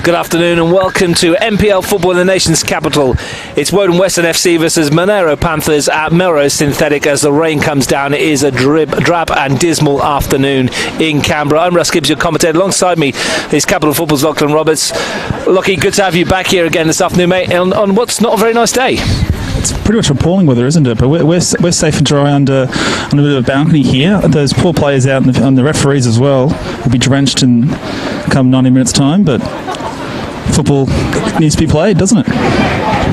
Good afternoon and welcome to NPL football in the nation's capital. It's Woden Weston FC versus Monaro Panthers at Melrose Synthetic as the rain comes down. It is a drab and dismal afternoon in Canberra. I'm Russ Gibbs, your commentator. Alongside me is Capital Football's Lachlan Roberts. Lockie, good to have you back here again this afternoon, mate, on what's not a very nice day. It's pretty much appalling weather, isn't it? But we're safe and dry under a bit of a balcony here. Those poor players out and the referees as well will be drenched in come 90 minutes time, but football needs to be played, doesn't it?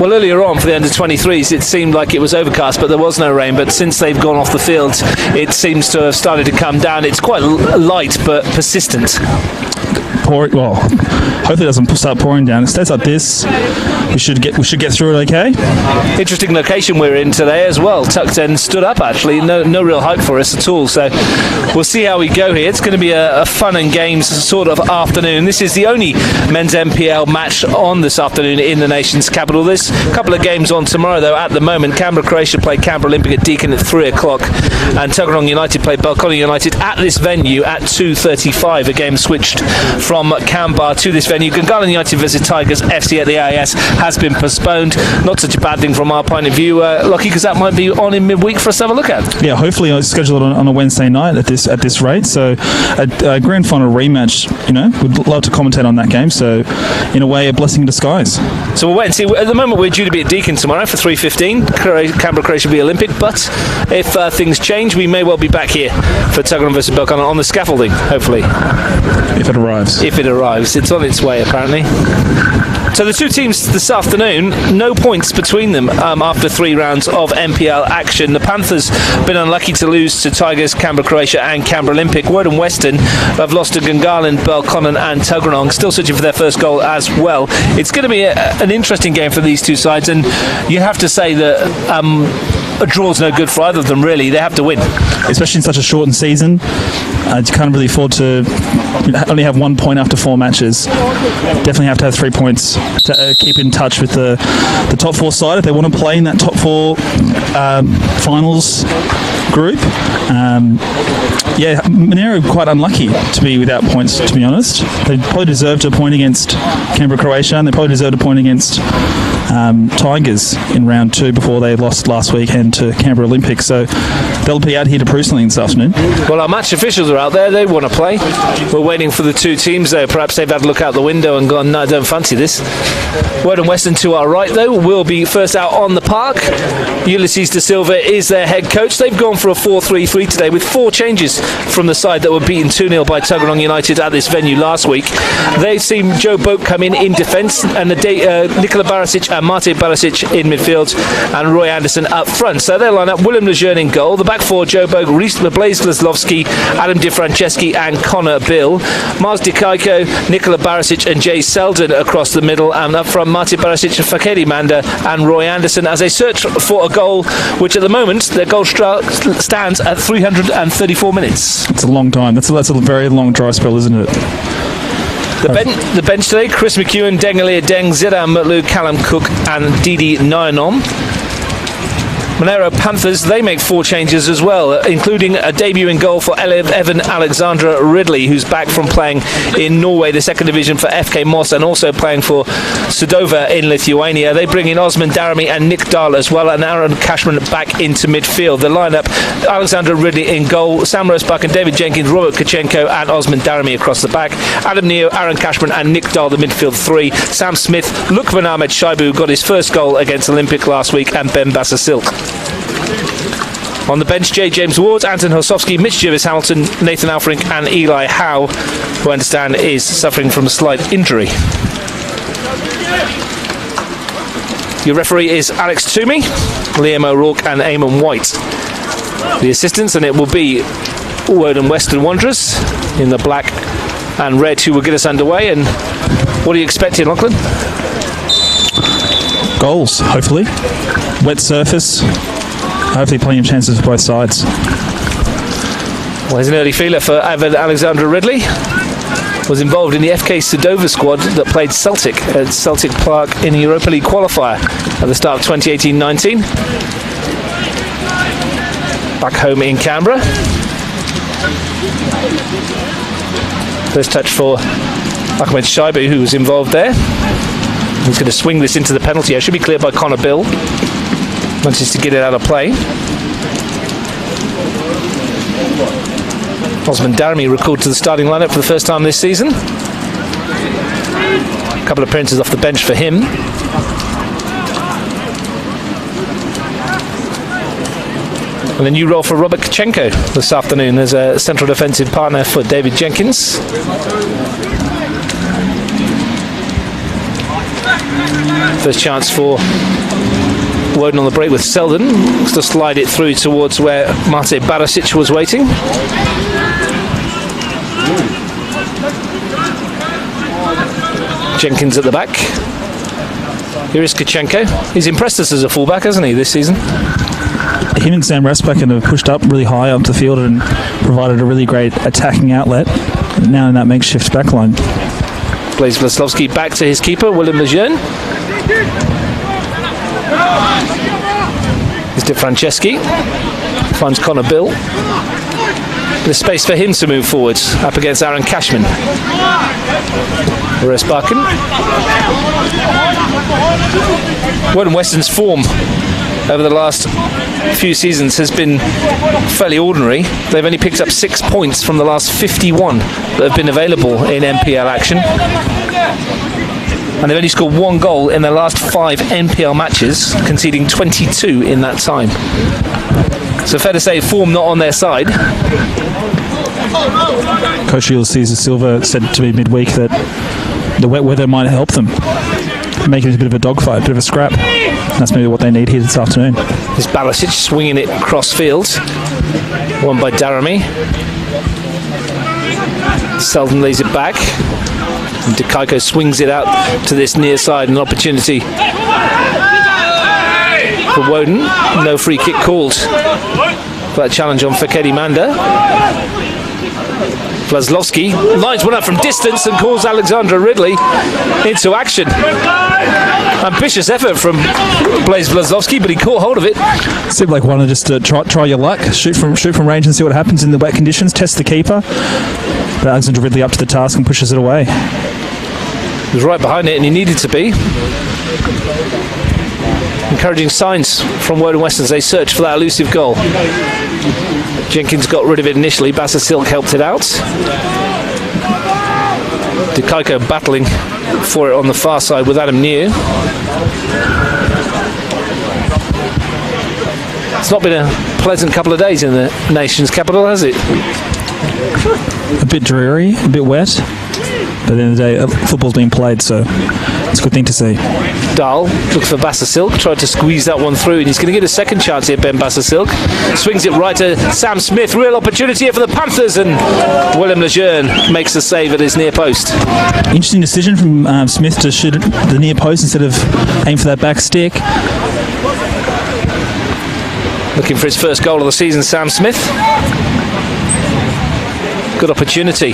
Well, earlier on for the under-23s it seemed like it was overcast, but there was no rain. But since they've gone off the field, it seems to have started to come down. It's quite light but persistent. Well, hopefully it doesn't start pouring down. It stays like this. We should get through it okay. Interesting location we're in today as well. Tucked and stood up actually. No real hype for us at all. So we'll see how we go here. It's going to be a fun and games sort of afternoon. This is the only men's NPL match on this afternoon in the nation's capital. There's a couple of games on tomorrow though. At the moment, Canberra Croatia play Canberra Olympic at Deakin at 3 o'clock, and Tuggeranong United play Belconnen United at this venue at 2:35. A game switched from Canberra to this venue. Gungahlin United visit Tigers FC at the AIS has been postponed. Not such a bad thing from our point of view, Lockie, because that might be on in midweek for us to have a look at. Yeah, hopefully I'll schedule it on a Wednesday night at this rate. So a grand final rematch, would love to commentate on that game. So in a way, a blessing in disguise. So we'll wait and see. At the moment we're due to be at Deakin tomorrow for 3:15. Canberra Croatia will be Olympic, but if things change, we may well be back here for Tuggeranong versus Belconnen on the scaffolding, hopefully. If it arrives. If it arrives. It's on its way apparently. So the two teams this afternoon, no points between them after 3 rounds of NPL action. The Panthers been unlucky to lose to Tigers, Canberra Croatia and Canberra Olympic. Woden Weston have lost to Gungahlin, Belconnen and Tuggeranong, still searching for their first goal as well. It's going to be an interesting game for these two sides, and you have to say that a draw's no good for either of them really. They have to win. Especially in such a shortened season. You can't really afford to only have 1 point after 4 matches. Definitely have to have 3 points to keep in touch with the top 4 side if they want to play in that top 4 finals group. Monaro quite unlucky to be without points, to be honest. They probably deserved a point against Canberra Croatia, and they probably deserved a point against Tigers in round 2 before they lost last weekend to Canberra Olympic. So they'll be out here to prove something this afternoon. Well, our match officials are out there. They want to play. We're waiting for the two teams though. Perhaps they've had a look out the window and gone, no, I don't fancy this. Woden Weston to our right though will be first out on the park. Ulysses De Silva is their head coach. They've gone for a 4-3-3 today with 4 changes from the side that were beaten 2-0 by Tuggeranong United at this venue last week. They've seen Joe Boak come in defence, and Nikola Barisic and Mate Barisic in midfield, and Roy Anderson up front. So they'll line up William Lejeune in goal. The back 4, Joe Boak, Blaise Glaslovski, Adam DiFranceschi and Connor Bill. Mars Dikaiko, Nikola Barisic and Jay Selden across the middle, and up front Mate Barisic, Fakedi Manda and Roy Anderson as they search for a goal, which at the moment their goal stands at 334 minutes. It's a long time. That's a very long dry spell, isn't it? The bench today: Chris McEwen, Dengalia Deng, Zidane Mutlu, Callum Cook and Didi Nyanom. Monaro Panthers, they make 4 changes as well, including a debut in goal for Evan Alexandra Ridley, who's back from playing in Norway, the 2nd division for FK Moss, and also playing for Sudova in Lithuania. They bring in Osman Daramy and Nick Dahl as well, and Aaron Cashman back into midfield. The lineup: Alexandra Ridley in goal, Sam Rosebuck and David Jenkins, Robert Kachenko and Osman Daramy across the back. Adam Neo, Aaron Cashman and Nick Dahl the midfield 3. Sam Smith, Lukman Ahmed Shaibu got his first goal against Olympic last week, and Ben Bassasilk. On the bench, J. James Ward, Anton Hosowski, Mitch Jervis Hamilton, Nathan Alfrink and Eli Howe, who I understand is suffering from a slight injury. Your referee is Alex Toomey, Liam O'Rourke and Eamon White. The assistants, and it will be Woden Western Wanderers in the black and red, who will get us underway. And what are you expecting, Lachlan? Goals, hopefully. Wet surface. Hopefully plenty of chances for both sides. Well, here's an early feeler for Evan Alexandra Ridley. Was involved in the FK Sudova squad that played Celtic at Celtic Park in the Europa League qualifier at the start of 2018-19. Back home in Canberra. First touch for Ahmed Shaibu, who was involved there. He's going to swing this into the penalty area. Should be cleared by Connor Bill. Manages to get it out of play. Osman Darimi recalled to the starting lineup for the first time this season. A couple of appearances off the bench for him. And a new role for Robert Kachenko this afternoon as a central defensive partner for David Jenkins. First chance for Woden on the break with Selden. Looks to slide it through towards where Mate Barisic was waiting. Jenkins at the back. Here is Kachenko. He's impressed us as a fullback, hasn't he, this season? Him and Sam Rasbakken have pushed up really high up the field and provided a really great attacking outlet now in that makeshift backline. Blaise Vlaslovsky back to his keeper, Willem Lejeune. Here's De Franceschi. Finds Connor Bill. There's space for him to move forwards up against Aaron Cashman. Resbakken. Woden Weston's form over the last few seasons has been fairly ordinary. They've only picked up 6 points from the last 51 that have been available in NPL action. And they've only scored 1 goal in their last 5 NPL matches, conceding 22 in that time. So fair to say, form not on their side. Coach Ulysses Silva said to me midweek that the wet weather might help them, make it a bit of a dogfight, a bit of a scrap. That's maybe what they need here this afternoon. This Barisic swinging it cross field. Won by Darimi. Selden lays it back. And Dikaiko swings it out to this near side. An opportunity for Woden. No free kick called for that challenge on Fekedi Manda. Vlaslovsky lines one up from distance and calls Alexandra Ridley into action. Ambitious effort from Blaise Vlaslovsky, but he caught hold of it. Seemed like one to just try your luck, shoot from range and see what happens in the wet conditions, test the keeper. But Alexandra Ridley up to the task and pushes it away. He was right behind it and he needed to be. Encouraging signs from Woden Weston as they search for that elusive goal. Jenkins got rid of it initially. Bassa-Silk helped it out. Dikaiko battling for it on the far side with Adam New. It's not been a pleasant couple of days in the nation's capital, has it? A bit dreary, a bit wet. But at the end of the day, football's being played, so it's a good thing to see. Dahl looks for Bassa-Silk, tried to squeeze that one through, and he's going to get a second chance here, Ben Bassa-Silk. Swings it right to Sam Smith. Real opportunity here for the Panthers, and Willem Lejeune makes the save at his near post. Interesting decision from Smith to shoot at the near post instead of aim for that back stick. Looking for his first goal of the season, Sam Smith. Good opportunity.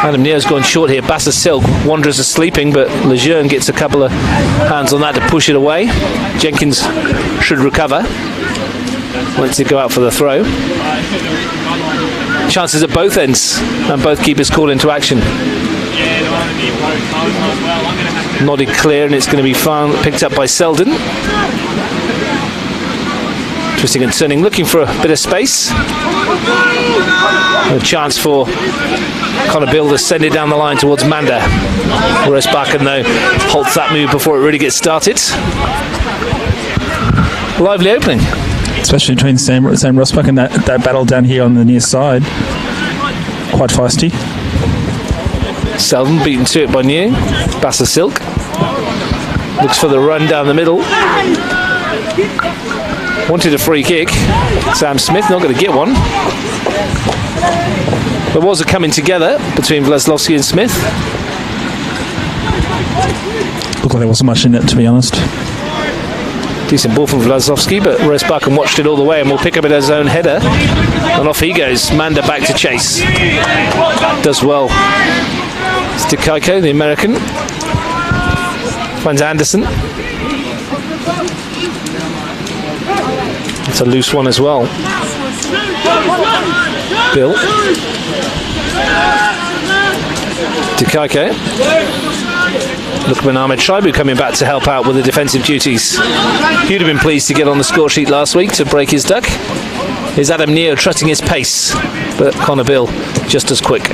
Adam Neo's gone short here. Bassa-Silk, Wanderers are sleeping, but Lejeune gets a couple of hands on that to push it away. Jenkins should recover. Wants to go out for the throw. Chances at both ends, and both keepers called into action. Nodded clear, and it's going to be picked up by Selden. Twisting and turning, looking for a bit of space. A chance for Connor Bill to send it down the line towards Manda. Resbakken, though, halts that move before it really gets started. Lively opening. Especially between Sam Resbakken and that battle down here on the near side. Quite feisty. Selden beaten to it by New. Bassa-Silk looks for the run down the middle. Wanted a free kick. Sam Smith not going to get one. There was a coming together between Vlaslovsky and Smith. Looked like there wasn't much in it, to be honest. Decent ball from Vlaslovsky, but Resbakken watched it all the way and will pick up at his own header. And off he goes. Manda back to chase. Does well. It's Dikaiko, the American. Finds Anderson. It's a loose one as well. Bill. Dikaiko. Lukman Ahmed Shaibu coming back to help out with the defensive duties. He'd have been pleased to get on the score sheet last week to break his duck. Here's Adam Neo trusting his pace, but Connor Bill just as quick.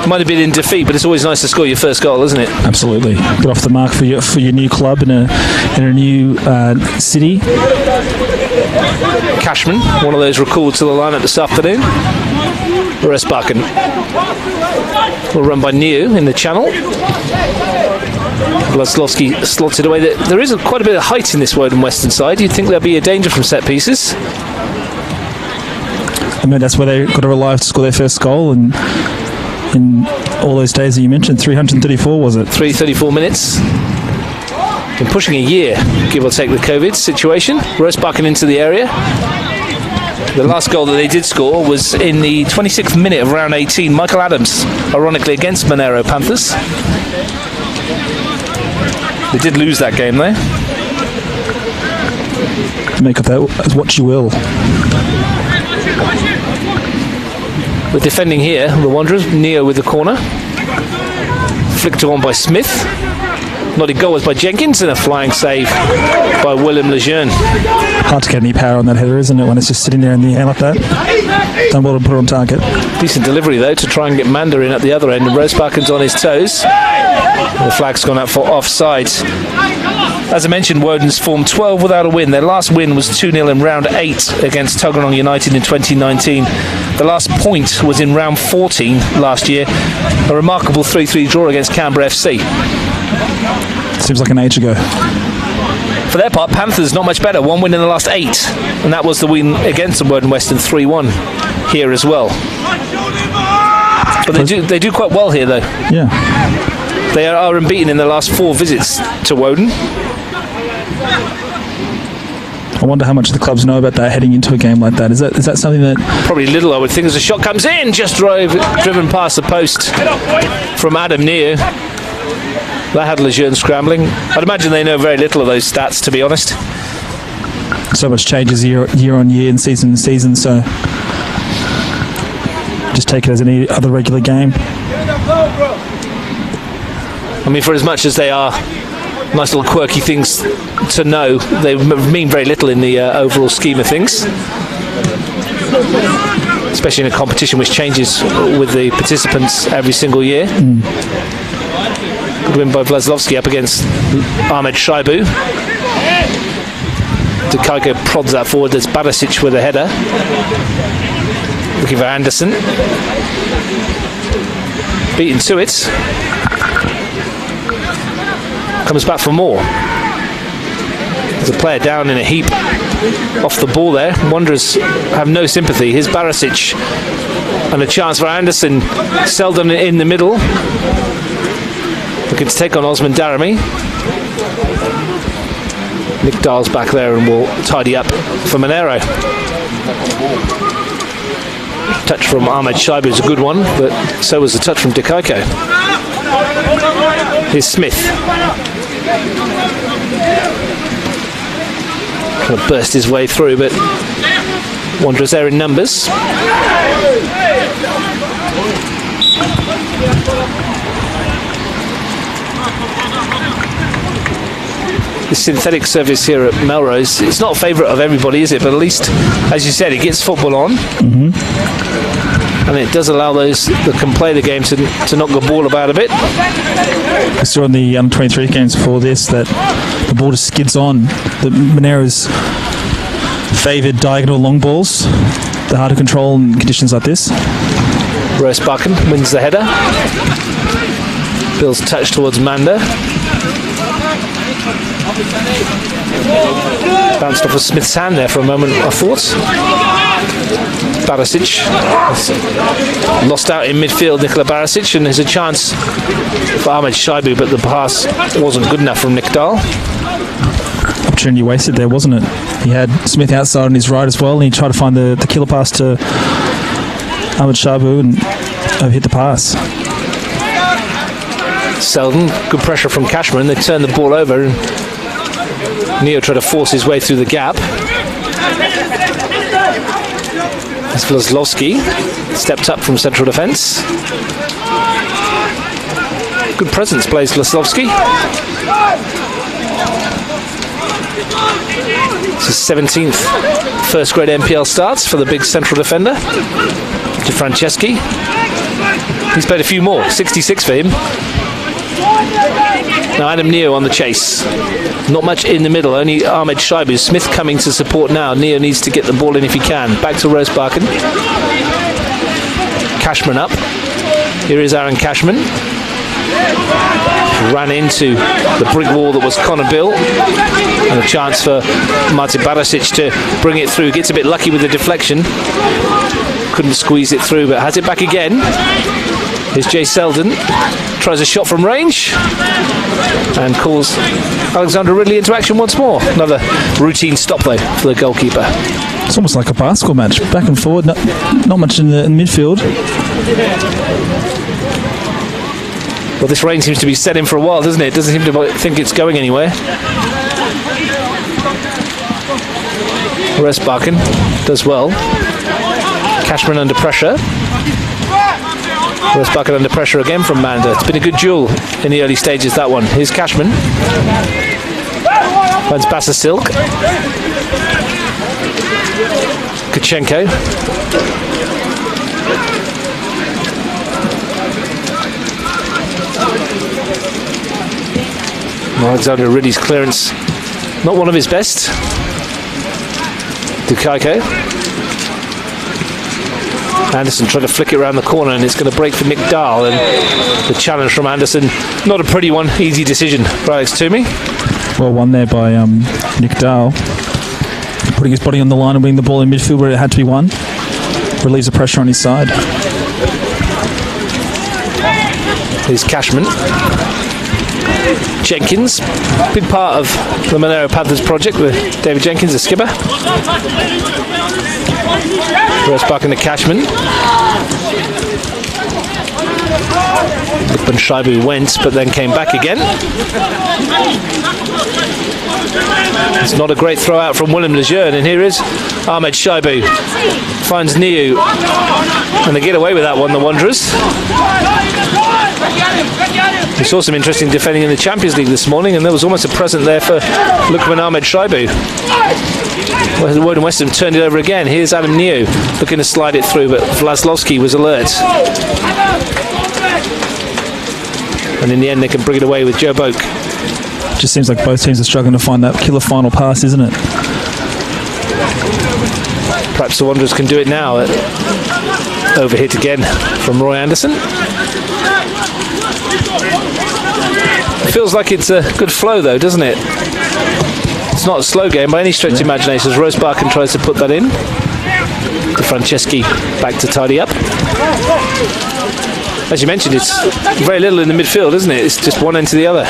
Might have been in defeat, but it's always nice to score your first goal, isn't it? Absolutely. Get off the mark for your new club in a new city. Cashman, one of those recalled to the lineup this afternoon. Resbakken will run by Niu in the channel. Laszlowski slots it away. There is quite a bit of height in this Woden Western side. You'd think there'd be a danger from set pieces. I mean, that's where they've got to rely to score their first goal, and in all those days that you mentioned, 334 was it? 334 minutes. Been pushing a year, give or take the COVID situation. Resbakken into the area. The last goal that they did score was in the 26th minute of round 18. Michael Adams, ironically, against Monaro Panthers. They did lose that game though. Make of that as what you will. We're defending here, the Wanderers. Neo with the corner. Flicked on by Smith. Nodded goal was by Jenkins, and a flying save by Willem Lejeune. Hard to get any power on that header, isn't it, when it's just sitting there in the air like that? Done well to put it on target. Decent delivery though to try and get Manda in at the other end, and Resbakken's on his toes. The flag's gone up for offside. As I mentioned, Woden's formed 12 without a win. Their last win was 2-0 in round 8 against Tuggeranong United in 2019. The last point was in round 14 last year. A remarkable 3-3 draw against Canberra FC. Seems like an age ago. For their part, Panthers not much better. One win in the last 8, and that was the win against the Woden Western 3-1 here as well. But they do quite well here though. Yeah. They are unbeaten in their last 4 visits to Woden. I wonder how much the clubs know about that heading into a game like that. Is that something that... Probably little, I would think, as a shot comes in, just driven past the post from Adam Neo. That had Lejeune scrambling. I'd imagine they know very little of those stats, to be honest. So much changes year on year and season to season, so just take it as any other regular game. I mean, for as much as they are nice little quirky things to know, they mean very little in the overall scheme of things. Especially in a competition which changes with the participants every single year. Good win by Vlaslovsky up against Ahmed Shaibu. Dikaiko prods that forward. There's Barisic with a header. Looking for Anderson. Beaten to it. Comes back for more. There's a player down in a heap off the ball there. Wanderers have no sympathy. Here's Barisic and a chance for Anderson. Seldom in the middle. Looking to take on Osman Daramy. Nick Dahl's back there and will tidy up for Monaro. Touch from Ahmed Shaibu is a good one, but so was the touch from Dikaiko. Here's Smith. Kind of burst his way through, but Wanderers there in numbers. The synthetic service here at Melrose, it's not a favourite of everybody, is it? But at least, as you said, it gets football on. And it does allow those that can play the game to knock the ball about a bit. We saw in the under-23 games before this that the ball just skids on. The Monaro's favoured diagonal long balls. They're hard to control in conditions like this. Resbakken wins the header. Bill's touch towards Manda. Bounced off of Smith's hand there for a moment, I thought. Barisic lost out in midfield, Nikola Barisic, and there's a chance for Ahmed Shaibu, but the pass wasn't good enough from Nick Dahl. Opportunity wasted there, wasn't it? He had Smith outside on his right as well, and he tried to find the killer pass to Ahmed Shaibu and overhit the pass. Selden, good pressure from Cashman. They turn the ball over and Neo tried to force his way through the gap. As Vlaslovsky stepped up from central defence. Good presence plays Vlaslovsky. It's his 17th first grade NPL starts for the big central defender. To Franceschi. He's played a few more, 66 for him. Now Adam Neo on the chase. Not much in the middle, only Ahmed Shaibu. Smith coming to support now. Neo needs to get the ball in if he can. Back to Rosebarken. Cashman up. Here is Aaron Cashman. Ran into the brick wall that was Connor Bill. And a chance for Martin Barasic to bring it through. Gets a bit lucky with the deflection. Couldn't squeeze it through, but has it back again. Here's Jay Selden. Tries a shot from range. And calls Alexander Ridley into action once more. Another routine stop, though, for the goalkeeper. It's almost like a basketball match. Back and forward, not much in the midfield. Well, this rain seems to be set in for a while, doesn't it? It doesn't seem to think it's going anywhere. Rosebarken does well. Cashman under pressure. Rosebarken under pressure again from Manda. It's been a good duel in the early stages, that one. Here's Cashman. Finds Bassa Silk. Kachenko. Alexander Ridley's clearance, not one of his best. Dukaiko. Anderson trying to flick it around the corner, and it's going to break for Nick Dahl. And the challenge from Anderson, not a pretty one, easy decision for Alex Toomey. Well won there by Nick Dahl. Putting his body on the line and winning the ball in midfield where it had to be won. Relieves the pressure on his side. Here's Cashman. Jenkins, big part of the Monaro Panthers project with David Jenkins, the skipper. Rosebarken to Cashman. Lukman Shaibu went, but then came back again. It's not a great throw out from Willem Lejeune, and here is Ahmed Shaibu. Finds Niu, and they get away with that one, the Wanderers. We saw some interesting defending in the Champions League this morning, and there was almost a present there for Lukman Ahmed Shaibu. Woden and Weston turned it over again. Here's Adam Niu looking to slide it through, but Vlaslovsky was alert. And in the end, they can bring it away with Joe Boak. Just seems like both teams are struggling to find that killer final pass, isn't it? Perhaps the Wanderers can do it now. Overhit again from Roy Anderson. Feels like it's a good flow, though, doesn't it? It's not a slow game by any stretch of imagination, as Rosebarken tries to put that in. To Franceschi, back to tidy up. As you mentioned, it's very little in the midfield, isn't it? It's just one end to the other.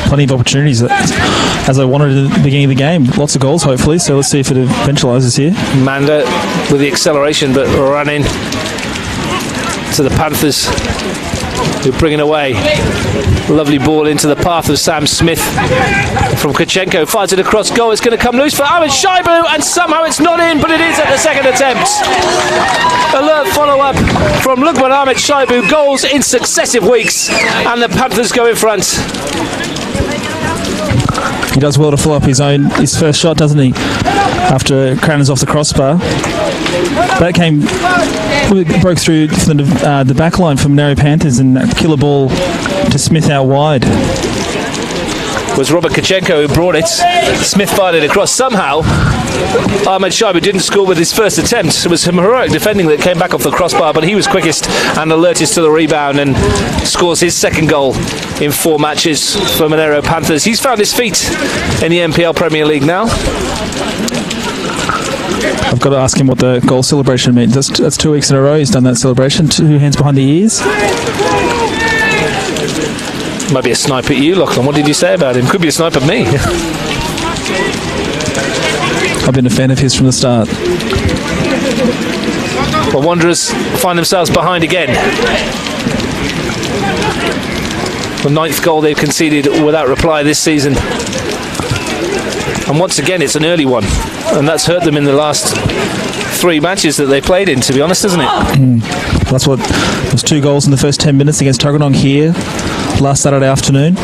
Plenty of opportunities, as I wanted at the beginning of the game. Lots of goals, hopefully, so let's see if it eventualises here. Manda with the acceleration, but running to the Panthers, who bring it away. Lovely ball into the path of Sam Smith from Kachenko. Fires it across goal. It's going to come loose for Ahmed Shaibu, and somehow it's not in, but it is at the second attempt. Alert follow-up from Lukman Ahmed Shaibu. Goals in successive weeks, and the Panthers go in front. He does well to follow up his first shot, doesn't he? After Crannon's off the crossbar. That broke through from the back line from Monaro Panthers, and that killer ball to Smith out wide. It was Robert Kachenko who brought it. Smith fired it across. Somehow, Ahmed Shaibu didn't score with his first attempt. It was some heroic defending that came back off the crossbar, but he was quickest and alerted to the rebound and scores his second goal in 4 matches for Monaro Panthers. He's found his feet in the NPL Premier League now. I've got to ask him what the goal celebration means. That's 2 weeks in a row he's done that celebration. 2 hands behind the ears. Might be a snipe at you, Lachlan. What did you say about him? Could be a snipe at me. I've been a fan of his from the start. Well, Wanderers find themselves behind again. The 9th goal they've conceded without reply this season. And once again, it's an early one. And that's hurt them in the last 3 matches that they played in, to be honest, isn't it? That's what. There's 2 goals in the first 10 minutes against Tuggeranong here last Saturday afternoon.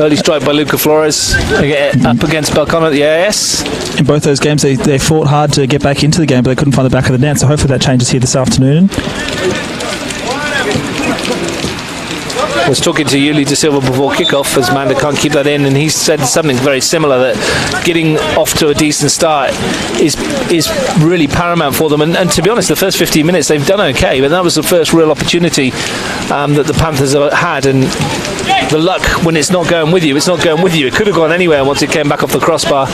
Early strike by Luca Flores up against Belconnen at the AIS. In both those games, they fought hard to get back into the game, but they couldn't find the back of the net, so hopefully that changes here this afternoon. I was talking to Yuli De Silva before kickoff, as Manda can't keep that in, and he said something very similar, that getting off to a decent start is really paramount for them. And to be honest, the first 15 minutes they've done okay, but that was the first real opportunity that the Panthers have had, and the luck when it's not going with you, it's not going with you. It could have gone anywhere once it came back off the crossbar,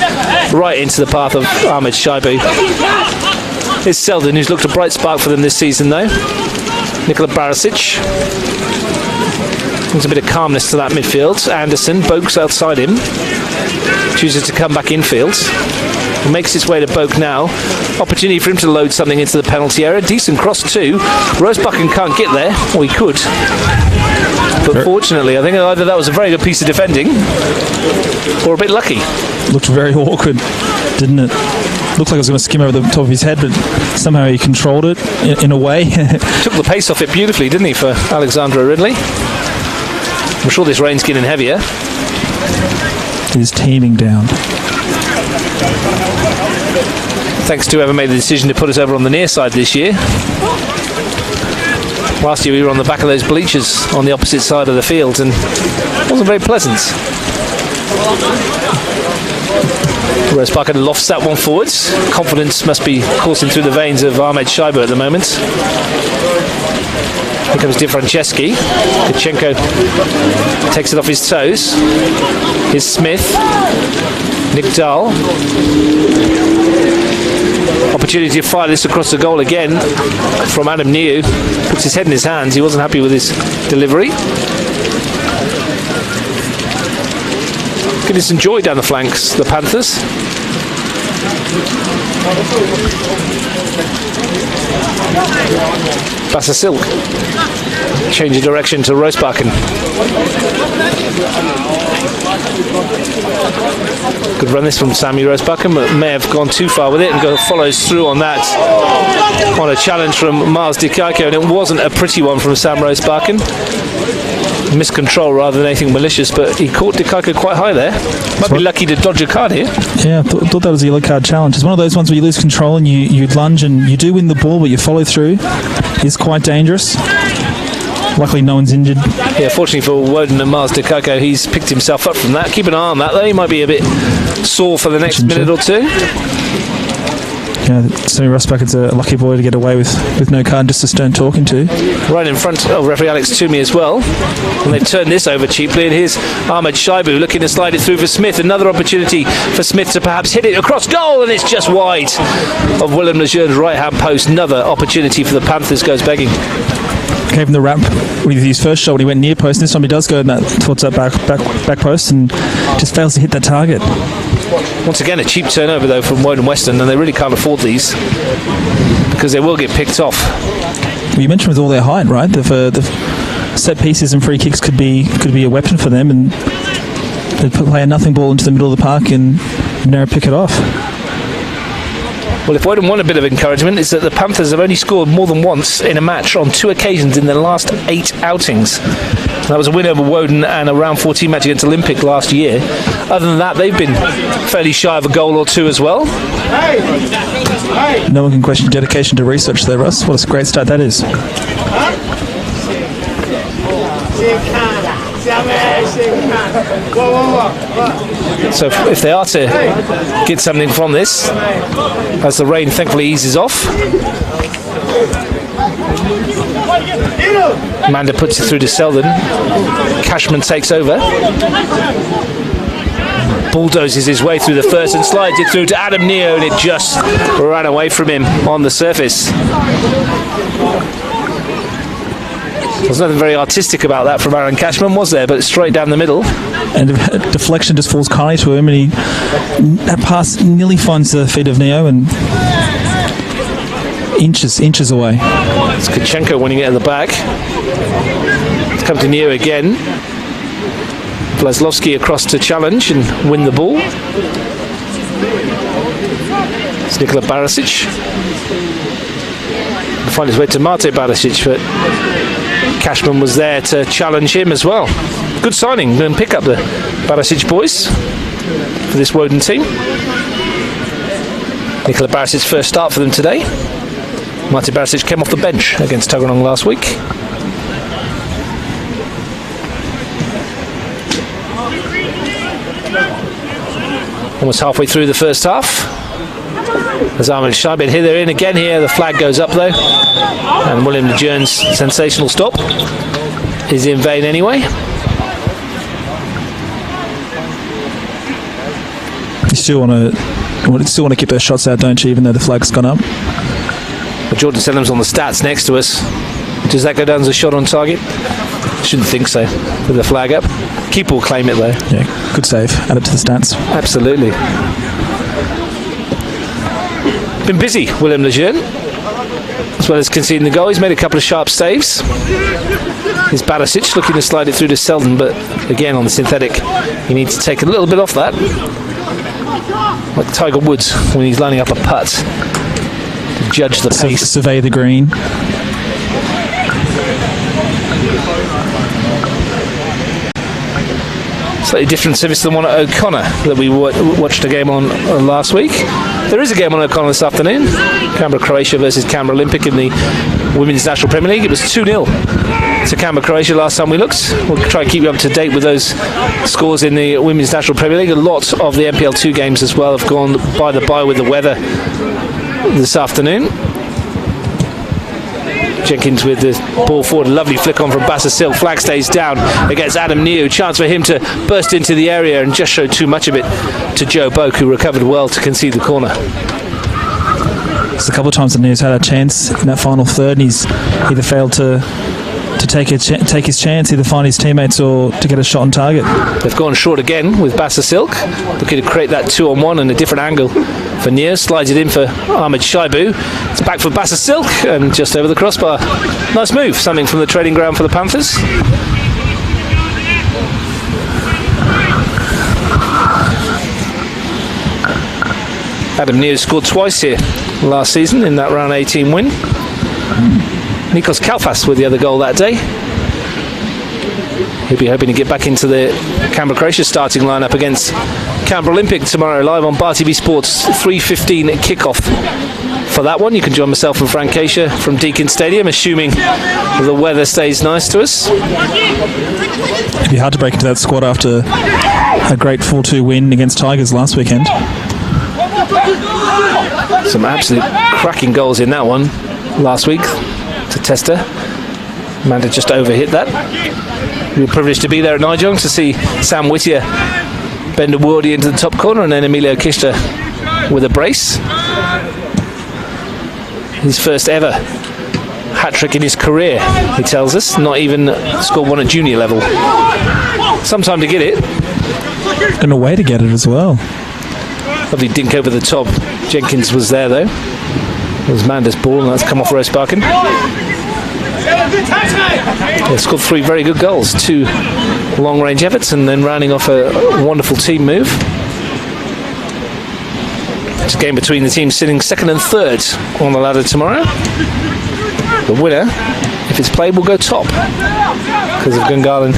right into the path of Ahmed Shaibu. It's Selden, who's looked a bright spark for them this season, though. Nikola Barisic brings a bit of calmness to that midfield. Anderson, Boak's outside him, chooses to come back infield. He makes his way to Boak now. Opportunity for him to load something into the penalty area. Decent cross too. Rosebucken can't get there, or he could. But fortunately, I think either that was a very good piece of defending, or a bit lucky. Looked very awkward, didn't it? Looked like it was going to skim over the top of his head, but somehow he controlled it in a way. Took the pace off it beautifully, didn't he, for Alexandra Ridley? I'm sure this rain's getting heavier. It is teeming down. Thanks to whoever made the decision to put us over on the near side this year. Last year we were on the back of those bleachers on the opposite side of the field, and it wasn't very pleasant. Rosebucken lofts that one forwards. Confidence must be coursing through the veins of Ahmed Shaibu at the moment. Here comes Di Franceschi. Kachenko takes it off his toes. Here's Smith. Nick Dahl. Opportunity to fire this across the goal again from Adam Niu. Puts his head in his hands. He wasn't happy with his delivery. Getting some joy down the flanks, the Panthers. Bassa Silk. Change of direction to Rosebucken. Good run this from Sammy Rosebucken, but may have gone too far with it, and follows through on that on a challenge from Miles Dikaiko, and it wasn't a pretty one from Sam Rosebucken. Miscontrol rather than anything malicious, but he caught Dikaiko quite high there. Might be lucky to dodge a card here. Yeah, I thought that was a yellow card challenge. It's one of those ones where you lose control and you lunge and you do win the ball, but you follow through. It's quite dangerous. Luckily no one's injured. Yeah, fortunately for Woden and Miles Dikaiko, he's picked himself up from that. Keep an eye on that though, he might be a bit sore for the next minute or two. Yeah, Sammy Rosebucken's a lucky boy to get away with no card, just a stern talking to. Right in front of referee Alex Toomey as well. And they've turned this over cheaply, and here's Ahmed Shaibu looking to slide it through for Smith. Another opportunity for Smith to perhaps hit it across goal, and it's just wide of Willem Lejeune's right hand post. Another opportunity for the Panthers goes begging. Gave him the ramp with his first shot when he went near post. This time he does go towards that back post and just fails to hit that target. Once again, a cheap turnover though from Woden Weston, and they really can't afford these because they will get picked off. Well, you mentioned with all their height, right? The set pieces and free kicks could be a weapon for them, and they play a nothing ball into the middle of the park and Monaro pick it off. Well, if Woden want a bit of encouragement, it's that the Panthers have only scored more than once in a match on 2 occasions in their last 8 outings. That was a win over Woden and a round 14 match against Olympic last year. Other than that, they've been fairly shy of a goal or two as well. No one can question dedication to research there, Russ. What a great start that is. So if they are to get something from this, as the rain thankfully eases off, Amanda puts it through to Selden. Cashman takes over, bulldozes his way through the first and slides it through to Adam Neo, and it just ran away from him on the surface. There's nothing very artistic about that from Aaron Cashman, was there? But straight down the middle. And deflection just falls kindly to him, and that pass nearly finds the feet of Neo and inches away. It's Kachenko winning it at the back. It's come to Neo again. Vlaslovsky across to challenge and win the ball. It's Nikola Barisic. He'll find his way to Mate Barisic, but Cashman was there to challenge him as well. Good signing and pick up the Barisic boys for this Woden team. Nikola Barisic's first start for them today. Mate Barisic came off the bench against Tuggeranong last week. Almost halfway through the first half. As Ahmed Shaibin here, they're in again here. The flag goes up though, and William Lejeun's sensational stop is in vain anyway. You still want to keep those shots out, don't you? Even though the flag's gone up. But Jordan Selham's on the stats next to us. Does that go down as a shot on target? Shouldn't think so. With the flag up, keeper will claim it though. Yeah, good save. Add it to the stats. Absolutely. Been busy, William Lejeune, as well as conceding the goal. He's made a couple of sharp saves. Here's Barisic looking to slide it through to Selden, but again on the synthetic, you need to take a little bit off that. Like Tiger Woods when he's lining up a putt to judge the pace. Survey the green. Slightly different service than one at O'Connor that we watched a game on last week. There is a game on O'Connor this afternoon. Canberra Croatia versus Canberra Olympic in the Women's National Premier League. It was 2-0 to Canberra Croatia last time we looked. We'll try and keep you up to date with those scores in the Women's National Premier League. A lot of the NPL2 games as well have gone by the by with the weather this afternoon. Jenkins with the ball forward, a lovely flick on from Bassa Silk. Flag stays down against Adam New. Chance for him to burst into the area and just showed too much of it to Joe Boak, who recovered well to concede the corner. It's a couple of times that New's had a chance in that final third, and he's either failed to take his chance, either find his teammates or to get a shot on target. They've gone short again with Bassa Silk, looking to create that 2-on-1 and a different angle for Near. Slides it in for Ahmed Shaibu. It's back for Bassa Silk and just over the crossbar. Nice move, something from the training ground for the Panthers. Adam Near scored twice here last season in that round 18 win. Nikos Kalfas with the other goal that day. He'll be hoping to get back into the Canberra Croatia starting lineup against Canberra Olympic tomorrow, live on Bar TV Sports. 3:15 kickoff for that one. You can join myself and Frank Asia from Deakin Stadium, assuming the weather stays nice to us. It'd be hard to break into that squad after a great 4-2 win against Tigers last weekend. Some absolute cracking goals in that one last week to Tester. Amanda just overhit that. We were privileged to be there at Nijong to see Sam Whittier bend a worldie into the top corner, and then Emilio Kishta with a brace. His first ever hat-trick in his career, he tells us. Not even scored one at junior level. Some time to get it. And a way to get it as well. Lovely dink over the top. Jenkins was there though. It was Manda's ball, and that's come off Rose Barkin. They scored 3 very good goals, 2 long-range efforts, and then rounding off a wonderful team move. It's a game between the teams sitting 2nd and 3rd on the ladder tomorrow. The winner, if it's played, will go top because of Gungahlin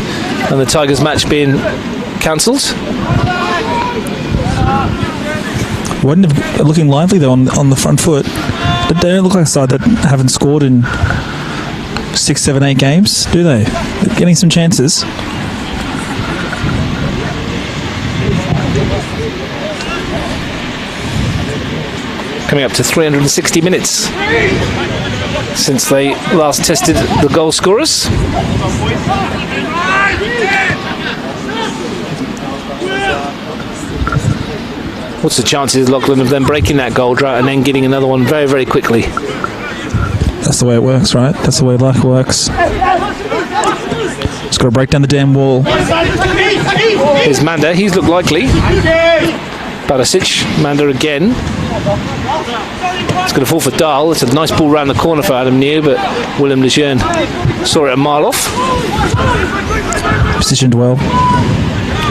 and the Tigers match being cancelled. Woden looking lively though on the front foot. But they don't look like a side that haven't scored in 6, 7, 8 games, do they? They're getting some chances. Coming up to 360 minutes since they last tested the goal scorers. What's the chances, Lachlan, of them breaking that goal drought and then getting another one very, very quickly? That's the way it works, right? That's the way life works. Just got to break down the damn wall. Here's Manda. He's looked likely. Barisic. Manda again. It's going to fall for Dahl. It's a nice ball round the corner for Adam New, but William Lejeune saw it a mile off. Positioned well.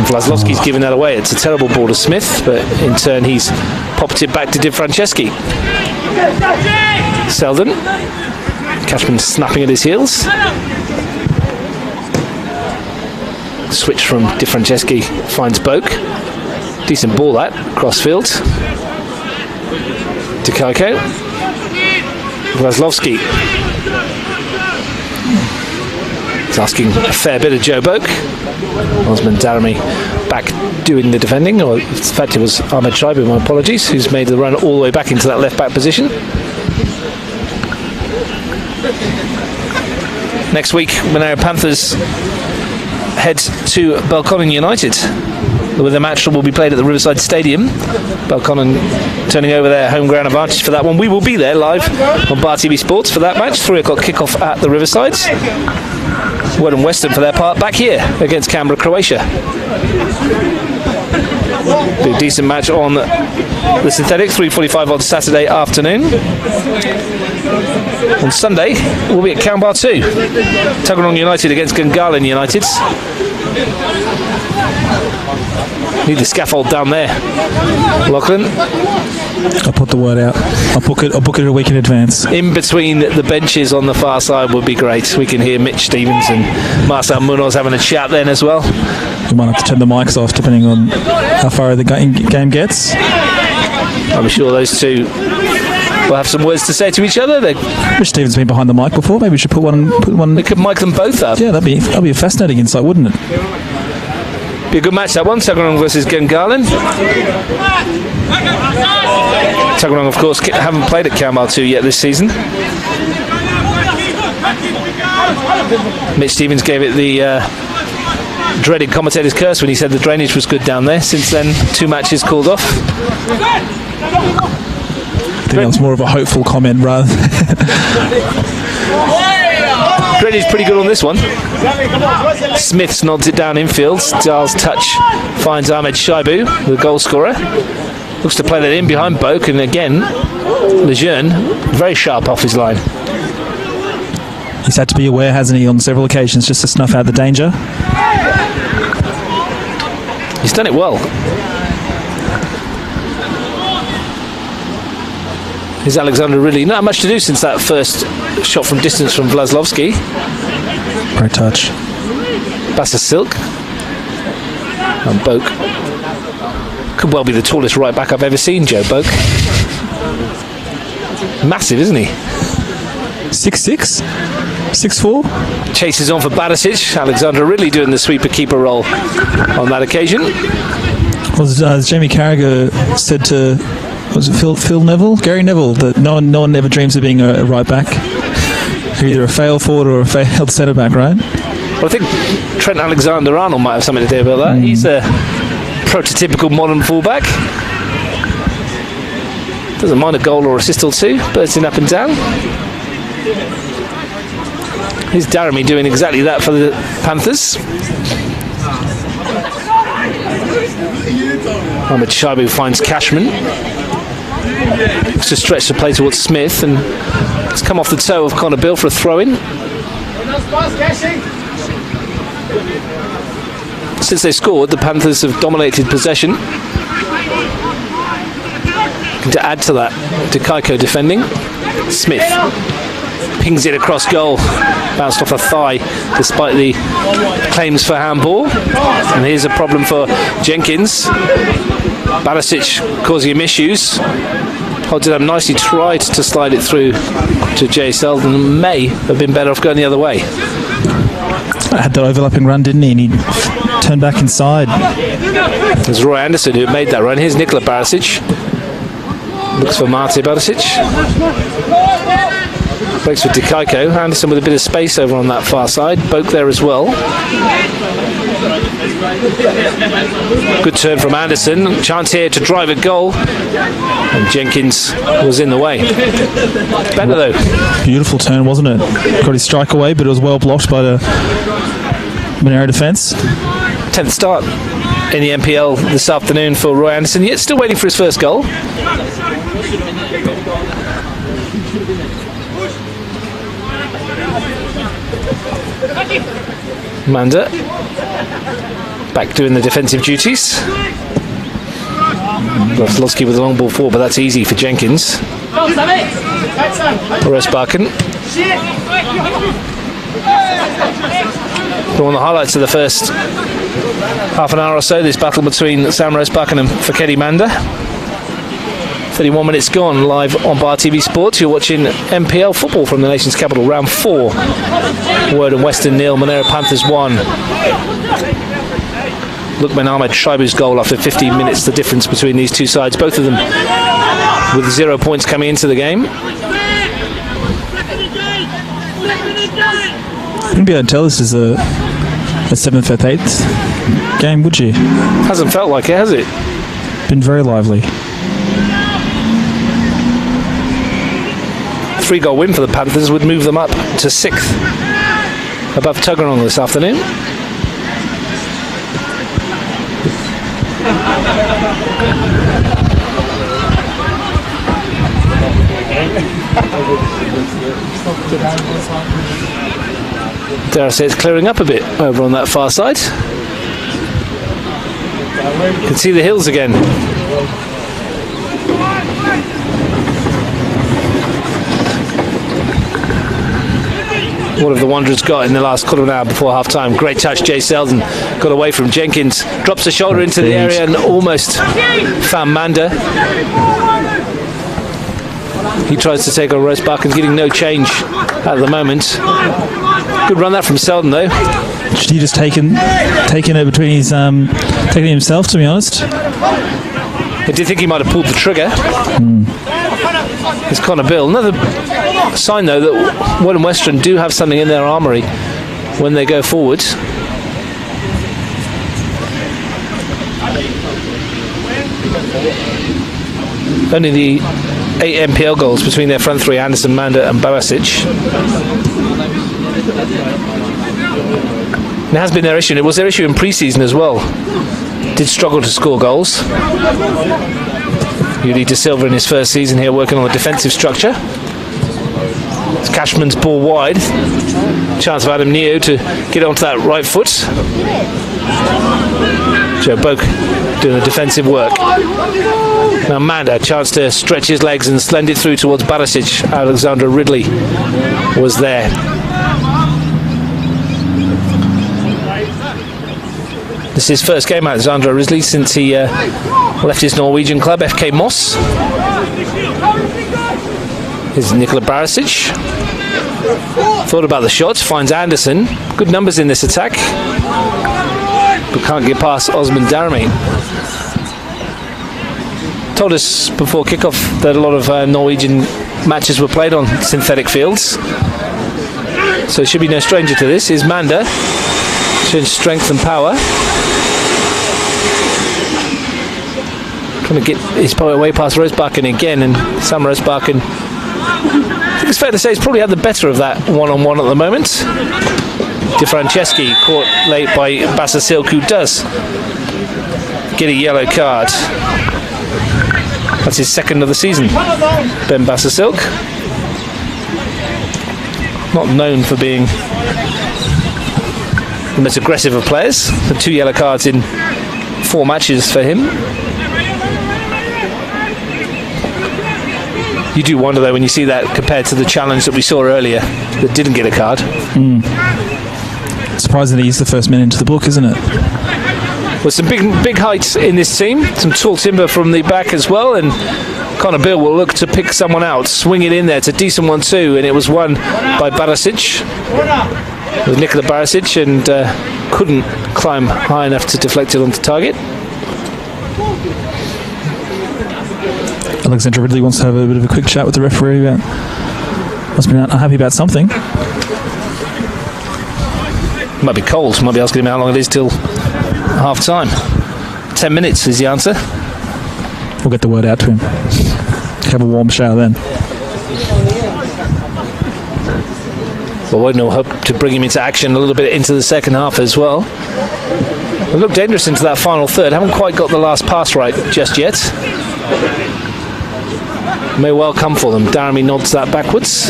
Vlaslovsky's giving that away. It's a terrible ball to Smith, but in turn he's popped it back to Di Franceschi. Selden. Cashman snapping at his heels. Switch from Di Franceschi finds Boak. Decent ball that, crossfield. Dikaiko. Vlaslovsky. He's asking a fair bit of Joe Boak. Osman Daramy back doing the defending, or in fact it was Ahmed Shaibu, my apologies, who's made the run all the way back into that left back position. Next week, Monaro Panthers head to Belconnen United, where the match will be played at the Riverside Stadium. Belconnen turning over their home ground advantage for that one. We will be there live on Bar TV Sports for that match. 3 o'clock kickoff at the Riverside. Woden Weston for their part back here against Canberra, Croatia. Be a decent match on the synthetic. 3:45 on Saturday afternoon. On Sunday, we'll be at Canberra 2. Tuggeranong United against Gungahlin United. Need the scaffold down there. Lachlan? I'll put the word out. I'll book it a week in advance. In between the benches on the far side would be great. We can hear Mitch Stevens and Marcel Munoz having a chat then as well. We might have to turn the mics off depending on how far the game gets. I'm sure those two will have some words to say to each other. Mitch Stevens has been behind the mic before. Maybe we should put one. We could mic them both up. Yeah, that'd be a fascinating insight, wouldn't it? Be a good match, that one. Tuggeranong versus Gungahlin. Tuggeranong, of course, haven't played at Canberra 2 yet this season. Mitch Stevens gave it the dreaded commentator's curse when he said the drainage was good down there. Since then, 2 matches called off. I think that was more of a hopeful comment rather than... Drainage pretty good on this one. Smiths nods it down infield. Dahl's touch finds Ahmed Shaibu, the goal scorer. Looks to play that in behind Boak, and again, Lejeune very sharp off his line. He's had to be aware, hasn't he, on several occasions just to snuff out the danger. He's done it well. Is Alexander really not much to do since that first shot from distance from Vlaslovsky. Great touch. Bassa Silk and Boak. Could well be the tallest right back I've ever seen, Joe Boak. Massive, isn't he? 6'6", 6'4". Chases on for Barisic. Alexander really doing the sweeper keeper role on that occasion. Was Jamie Carragher said to... Was it Phil Neville? Gary Neville, that no one ever dreams of being a right back. You're either a failed forward or a failed centre back, right? Well, I think Trent Alexander-Arnold might have something to do about that. He's a prototypical modern fullback. Doesn't mind a goal or assist or two, bursting up and down. Here's Daramy doing exactly that for the Panthers. Ahmed Shaibu finds Cashman. Looks to stretch the play towards Smith, and it's come off the toe of Connor Bill for a throw-in. Since they scored, the Panthers have dominated possession. To add to that, Dikaiko defending. Smith pings it across goal, bounced off a thigh despite the claims for handball. And here's a problem for Jenkins. Barisic causing him issues. Holds it up nicely, tried to slide it through to Jay Selden. May have been better off going the other way. Had that overlapping run, didn't he? And he turned back inside. There's Roy Anderson who made that run. Here's Nikola Barisic. Looks for Mate Barisic. Breaks with Dikaiko. Anderson with a bit of space over on that far side. Boak there as well. Good turn from Anderson. Chance here to drive a goal. And Jenkins was in the way. Better though. Beautiful turn, wasn't it? Got his strike away, but it was well blocked by the Monaro defence. 10th start in the NPL this afternoon for Roy Anderson. Yet still waiting for his first goal. Manda back doing the defensive duties. Losky with the long ball forward, but that's easy for Jenkins. Resbakken. One of the highlights of the first half an hour or so, this battle between Sam Resbakken and Fakedi Manda. 31 minutes gone, live on Bar TV Sports. You're watching NPL football from the nation's capital, round 4. Woden Weston 0, Monaro Panthers 1. Lukman Ahmed Shaibu's goal after 15 minutes, the difference between these two sides. Both of them with 0 points coming into the game. Wouldn't be able to tell this is a 7th, 5th, 8th game, would you? Hasn't felt like it, has it? Been very lively. 3-goal win for the Panthers would move them up to 6th above Tuggeranong this afternoon. Dare I say it's clearing up a bit over on that far side. You can see the hills again. What have the Wanderers got in the last quarter of an hour before half time? Great touch, Jay Selden got away from Jenkins, drops a shoulder into the area and almost found Manda. He tries to take on Resbakken, getting no change at the moment. Good run that from Selden though. Should he just taken it between his taking it himself, to be honest? I did think he might have pulled the trigger. It's Connor Bill. Another sign though that Woden Western do have something in their armoury when they go forward. Only the 8 NPL goals between their front three, Anderson, Manda and Barasic. It has been their issue, and it was their issue in pre-season as well. Did struggle to score goals. Yuri De Silva in his first season here working on the defensive structure. It's Cashman's ball wide. Chance of Adam Neo to get onto that right foot. Joe Boak doing the defensive work. Now Manda, chance to stretch his legs and slend it through towards Barasic. Alexandra Ridley was there. This is his first game, Alexandra Ridley, since he left his Norwegian club, FK Moss. Here's Nikola Barasic. Thought about the shots, finds Anderson. Good numbers in this attack, but can't get past Osman Daramy. Told us before kickoff that a lot of Norwegian matches were played on synthetic fields, so it should be no stranger to this. Here's Manda, showing strength and power. Trying to get his way past Resbakken again, and Sam Resbakken, I think it's fair to say, he's probably had the better of that one-on-one at the moment. De Franceschi caught late by Basasilk, who does get a yellow card. That's his second of the season, Ben Basasilk. Not known for being the most aggressive of players. The 2 yellow cards in 4 matches for him. You do wonder though when you see that compared to the challenge that we saw earlier that didn't get a card. Surprisingly, he's the first man into the book, isn't it? Well, some big heights in this team, some tall timber from the back as well, and Connor Bill will look to pick someone out, swing it in there. It's a decent one too, and it was won by Barasic. It was Nikola Barasic, and couldn't climb high enough to deflect it onto target. Alexandra Ridley wants to have a bit of a quick chat with the referee about, must be unhappy about something. Might be cold, might be asking him how long it is till half time. 10 minutes is the answer. We'll get the word out to him. Have a warm shower then. Well, Woden will hope to bring him into action a little bit into the second half as well. They look dangerous into that final third. Haven't quite got the last pass right just yet. May well come for them. Daramy nods that backwards.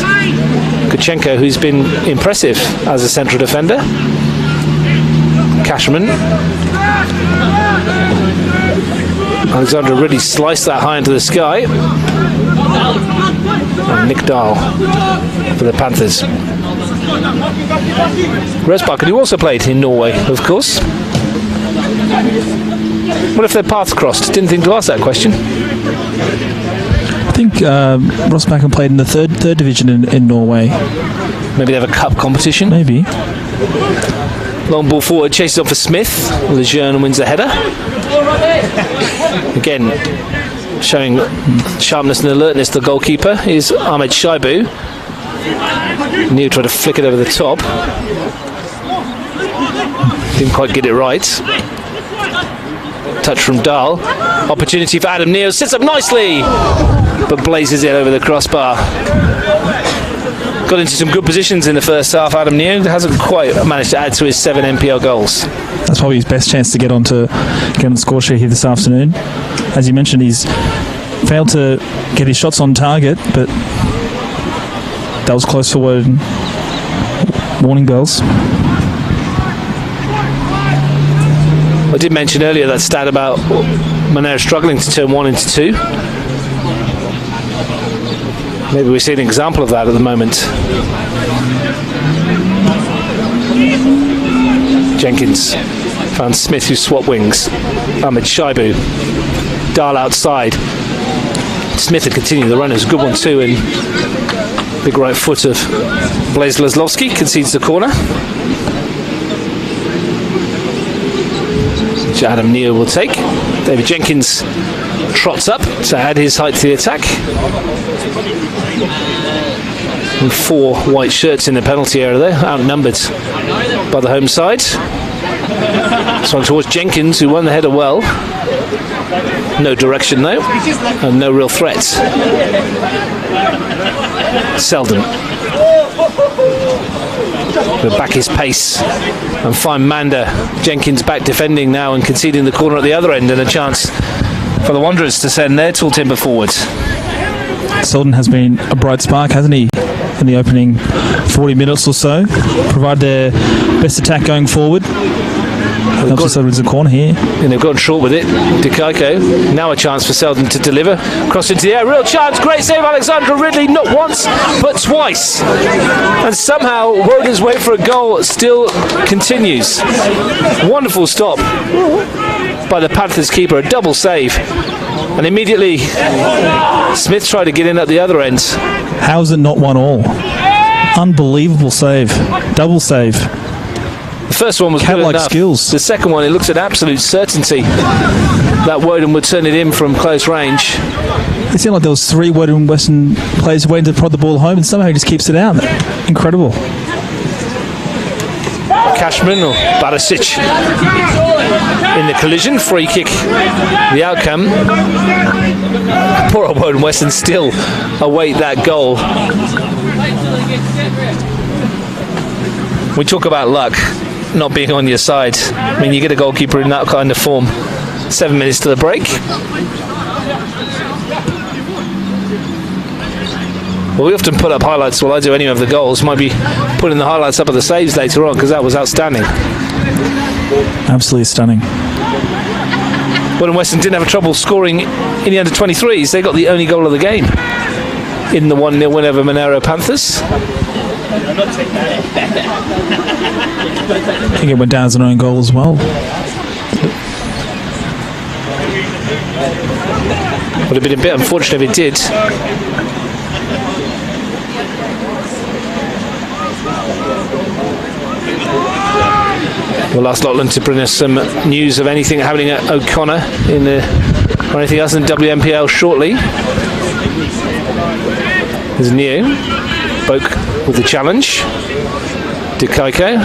Kuchenko, who's been impressive as a central defender. Cashman. Alexander really sliced that high into the sky. And Nick Dahl for the Panthers. Rosbakken, who also played in Norway, of course. What if their paths crossed? Didn't think to ask that question. I think Rosbakken played in the third division in Norway. Maybe they have a cup competition. Maybe. Long ball forward, chases on for Smith. Lejeune wins the header. Again, showing sharpness and alertness, the goalkeeper is Ahmed Shaibu. New tried to flick it over the top. Didn't quite get it right. Touch from Dahl. Opportunity for Adam Neal. Sits up nicely, but blazes it over the crossbar. Got into some good positions in the first half. Adam Neal hasn't quite managed to add to his 7 NPL goals. That's probably his best chance to get on the score sheet here this afternoon. As you mentioned, he's failed to get his shots on target, but that was close for Woden. Warning bells. I did mention earlier that stat about Monaro struggling to turn 1 into 2. Maybe we see an example of that at the moment. Jenkins found Smith, who swapped wings. Ahmed Shaibu. Dahl outside. Smith had continued the run. It was a good one too. And big right foot of Blaise Leslovsky concedes the corner. Which Adam Neal will take. David Jenkins trots up to add his height to the attack. And 4 white shirts in the penalty area there, outnumbered by the home side. This one towards Jenkins, who won the header well. No direction though, and no real threat. Selden. We'll back his pace and find Manda. Jenkins back defending now and conceding the corner at the other end, and a chance for the Wanderers to send their tall timber forward. Selden has been a bright spark, hasn't he, in the opening 40 minutes or so. Provide their best attack going forward. Helps us over the corner here. And they've gone short with it. Dikaiko. Now a chance for Selden to deliver. Cross into the air. Real chance. Great save, Alexander Ridley. Not once, but twice. And somehow Woden's wait for a goal still continues. Wonderful stop by the Panthers keeper. A double save. And immediately Smith tried to get in at the other end. How is it not 1-1? Unbelievable save. Double save. The first one was good enough. Skills. The second one, it looks at absolute certainty that Woden would turn it in from close range. It seemed like there was 3 Woden Weston players waiting to prod the ball home, and somehow he just keeps it out. Incredible. Cashman or Barisic in the collision. Free kick. The outcome. Poor old Woden Weston still await that goal. We talk about luck not being on your side. I mean, you get a goalkeeper in that kind of form. 7 minutes to the break. Well, we often put up highlights. Well, I do anyway of the goals. Might be putting the highlights up of the saves later on, because that was outstanding. Absolutely stunning. Woden Weston didn't have trouble scoring in the under-23s. They got the only goal of the game in the 1-0 win over Monaro Panthers. I think it went down as an own goal as well. Would have been a bit unfortunate if it did. We'll ask Lachlan to bring us some news of anything happening at O'Connor or anything else in WNPL shortly. There's Neo. Boak with the challenge. Dikaiko.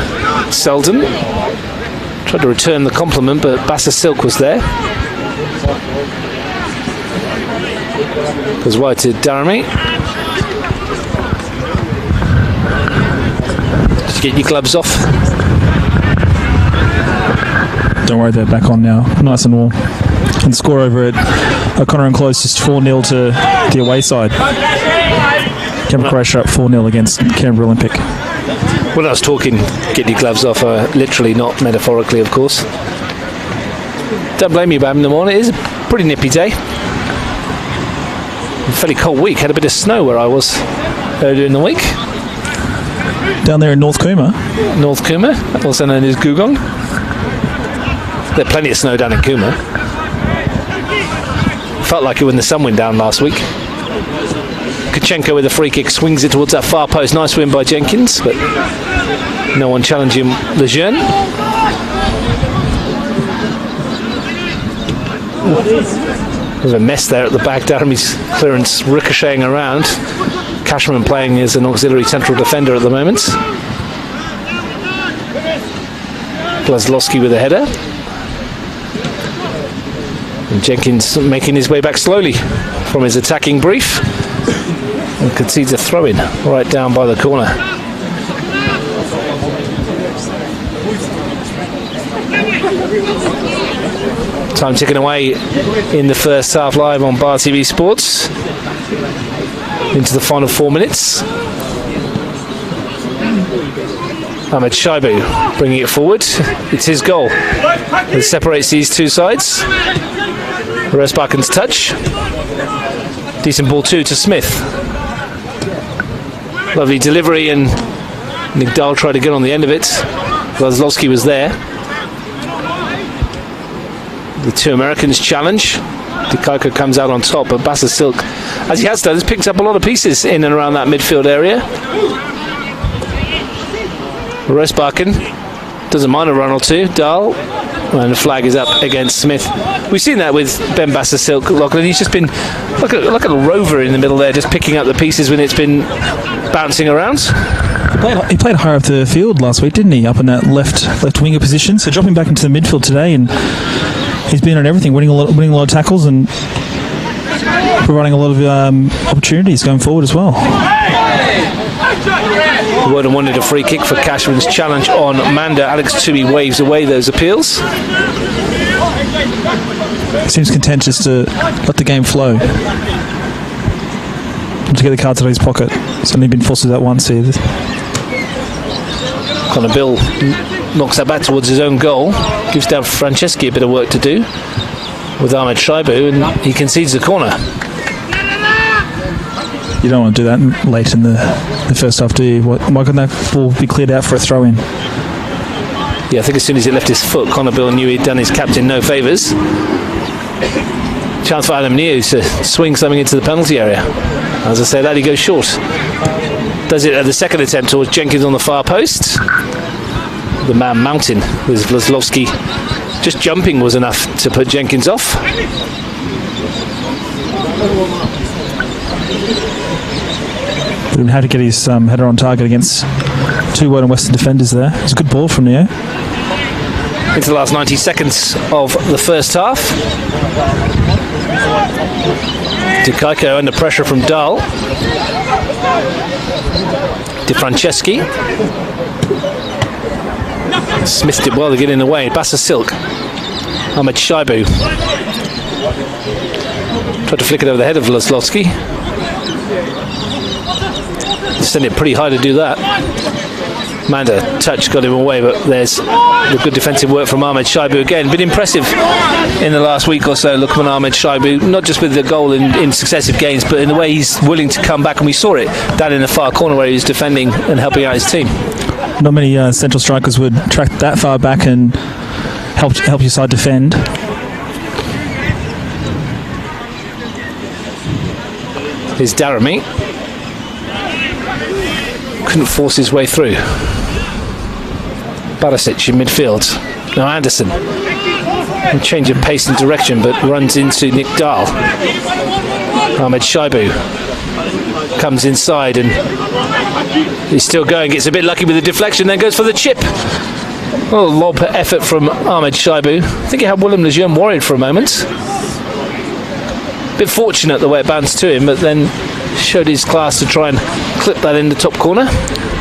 Selden. Tried to return the compliment, but Bassa Silk was there. Goes wide to Daramy. Just get your gloves off. Don't worry, they're back on now. Nice and warm. And score over at O'Connor and Close, just 4-0 to the away side. Canberra Croatia up 4-0 against Canberra Olympic. When I was talking, get your gloves off, literally, not metaphorically, of course. Don't blame me, Bam, in the morning. It is pretty nippy day. A fairly cold week. Had a bit of snow where I was earlier in the week. Down there in North Cooma. North Cooma, also known as Gugong. There's plenty of snow down in Cooma. Felt like it when the sun went down last week. Kachenko with a free kick swings it towards that far post. Nice win by Jenkins, but no one challenging Lejeune. There's a mess there at the back. Daramy's clearance ricocheting around. Cashman playing as an auxiliary central defender at the moment. Blazlowski with a header. And Jenkins making his way back slowly from his attacking brief. And concedes a throw-in right down by the corner. Time ticking away in the first half live on Bar TV Sports. Into the final 4 minutes. Ahmed Shaibu bringing it forward. It's his goal. It separates these two sides. Resparken's touch. Decent ball too to Smith. Lovely delivery, and Nick Dahl tried to get on the end of it. Blazlowski was there. The two Americans challenge. Dikaka comes out on top, but Bassa Silk, as he has done, has picked up a lot of pieces in and around that midfield area. Resparken doesn't mind a run or two. Dahl, and the flag is up against Smith. We've seen that with Ben Bassa Silk, Lachlan. He's just been like a rover in the middle there, just picking up the pieces when it's been bouncing around. He played higher up the field last week, didn't he? Up in that left winger position. So dropping back into the midfield today, and he's been on everything, winning a lot of tackles and providing a lot of opportunities going forward as well. Woden wanted a free kick for Cashman's challenge on Manda. Alex Tui waves away those appeals. Seems content just to let the game flow. To get the card out of his pocket. It's only been forced to that once here. Connor Bill knocks that back towards his own goal. Gives down Franceschi a bit of work to do with Ahmed Shaibu, and he concedes the corner. You don't want to do that late in the first half, do you? Why couldn't that ball be cleared out for a throw-in? Yeah, I think as soon as it left his foot, Connor Bill knew he'd done his captain no favours. Chance for Adam New to swing something into the penalty area. As I say that, he goes short. Does it at the second attempt towards Jenkins on the far post. The man mountain with Blazlowski. Just jumping was enough to put Jenkins off. But how to get his header on target against two Woden Weston defenders there. It was a good ball from Neo. Into the last 90 seconds of the first half. Dikaka under pressure from Dahl. De Franceschi. Smith did well to get in the way. Bassa Silk. Ahmed Shaibu. Tried to flick it over the head of Blazlowski. Send it pretty high to do that. Manda touch got him away, but there's the good defensive work from Ahmed Shaibu again. Been impressive in the last week or so. Look at Ahmed Shaibu, not just with the goal in successive games, but in the way he's willing to come back, and we saw it down in the far corner where he was defending and helping out his team. Not many central strikers would track that far back and help your side defend. Here's Daramy. Couldn't force his way through. Barisic in midfield. Now Anderson. A change of pace and direction, but runs into Nick Dahl. Ahmed Shaibu comes inside and he's still going. Gets a bit lucky with the deflection, then goes for the chip. A little lob effort from Ahmed Shaibu. I think he had Willem Lejeune worried for a moment. Bit fortunate the way it bounced to him, but then showed his class to try and clip that in the top corner.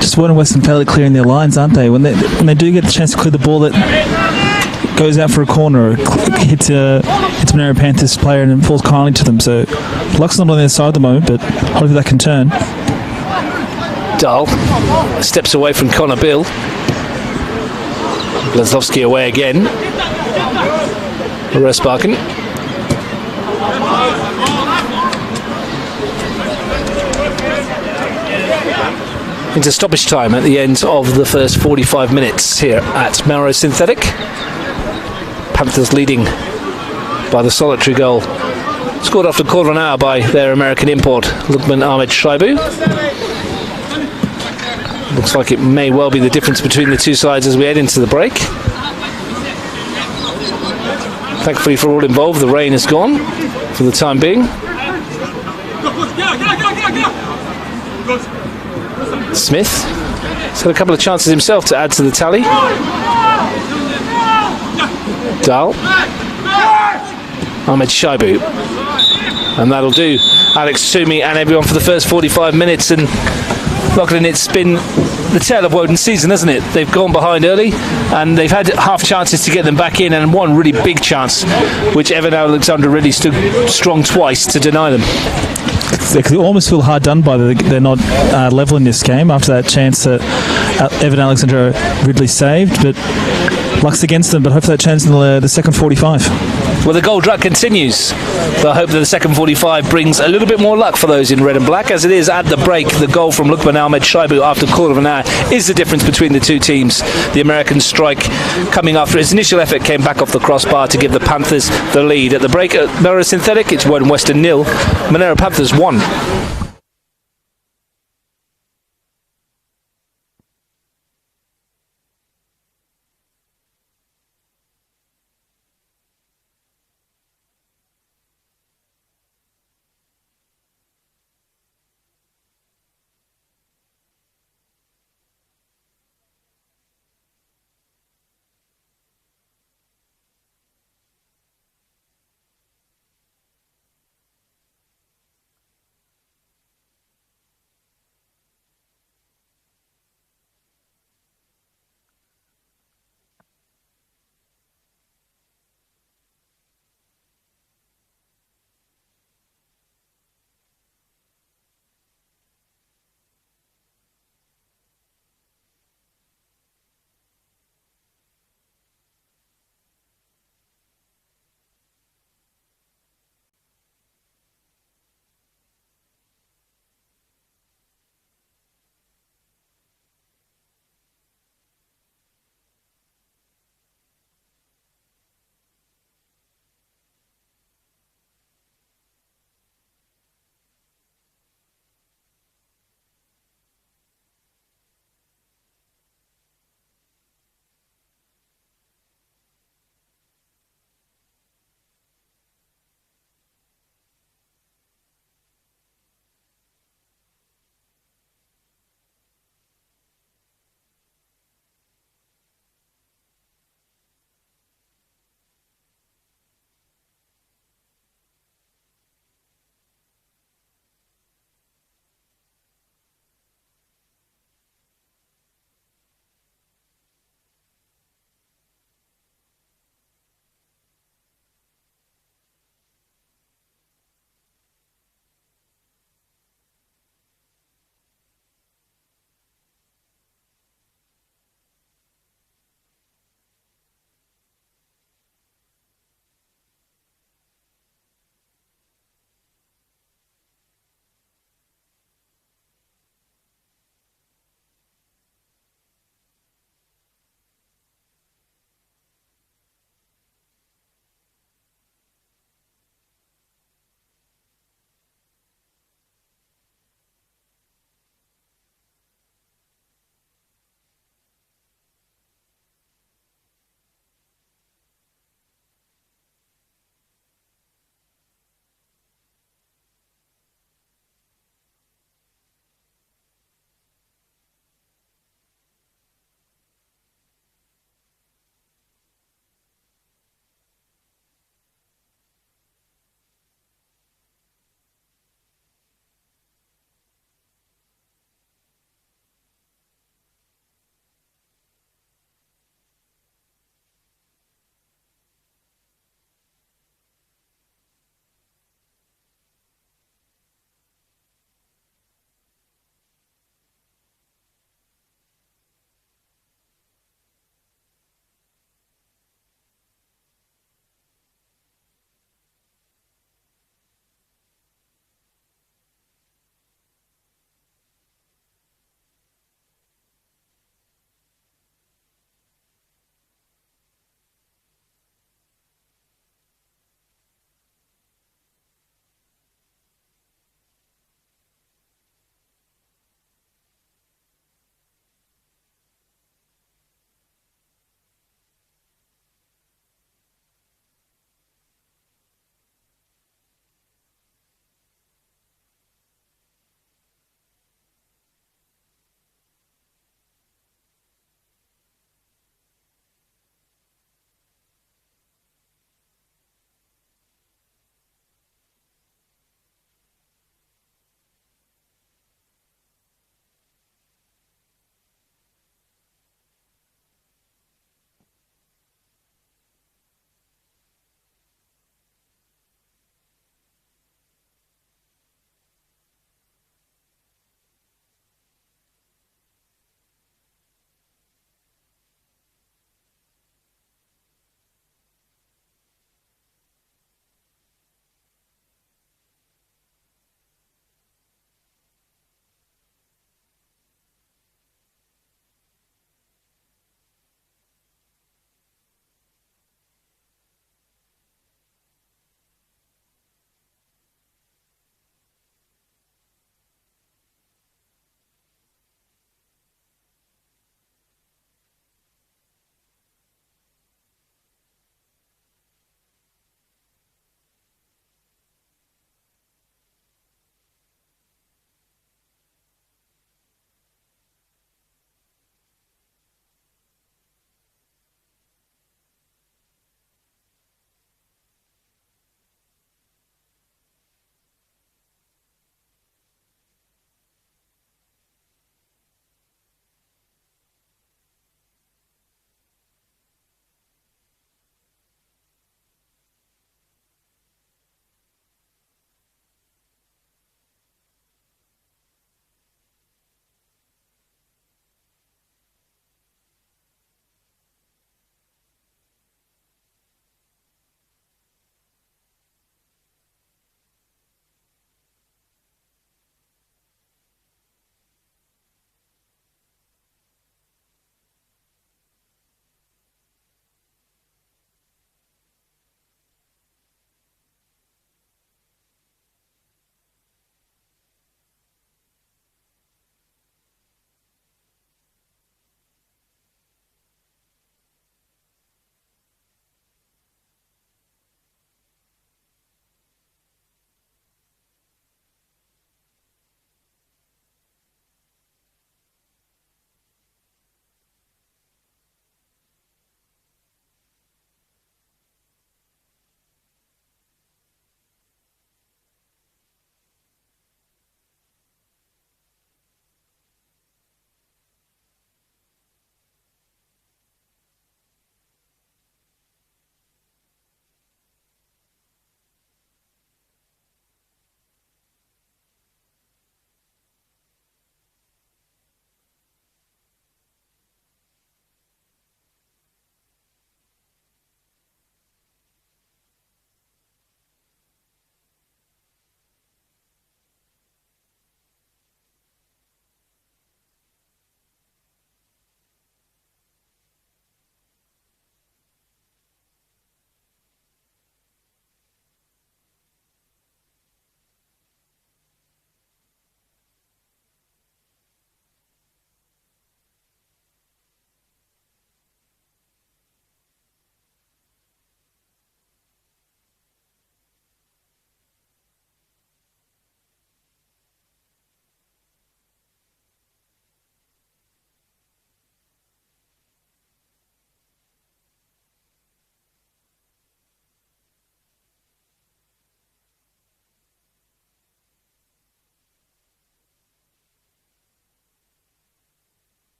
Just Woden Weston fairly clearing their lines, aren't they? When they do get the chance to clear the ball that goes out for a corner, hits Monaro Panthers player and it falls kindly to them. So luck's not on their side at the moment, but hopefully that can turn. Dahl steps away from Connor Bill. Blazlowski away again. Resparken. into stoppage time at the end of the first 45 minutes here at Monaro Synthetic. Panthers leading by the solitary goal, scored after a quarter of an hour by their American import, Lukman Ahmed Shaibu. Looks like it may well be the difference between the two sides as we head into the break. Thankfully for all involved, the rain is gone for the time being. Smith has had a couple of chances himself to add to the tally. Dahl, Ahmed Shaibu, and that'll do Alex, Toomey and everyone for the first 45 minutes. And Lachlan, it's been the tale of Woden's season, hasn't it? They've gone behind early and they've had half chances to get them back in, and one really big chance which Evan Alexander really stood strong twice to deny them. They almost feel hard done by. They're not level in this game after that chance that Evan Alexander Ridley saved, but luck's against them. But hopefully that chance in the second 45. Well, the goal drought continues, but I hope that the second 45 brings a little bit more luck for those in red and black. As it is at the break, the goal from Lukman Ahmed Shaibu after a quarter of an hour is the difference between the two teams. The American strike coming after his initial effort came back off the crossbar to give the Panthers the lead. At the break at Monaro Synthetic, it's Woden Weston 0, Monaro Panthers 1.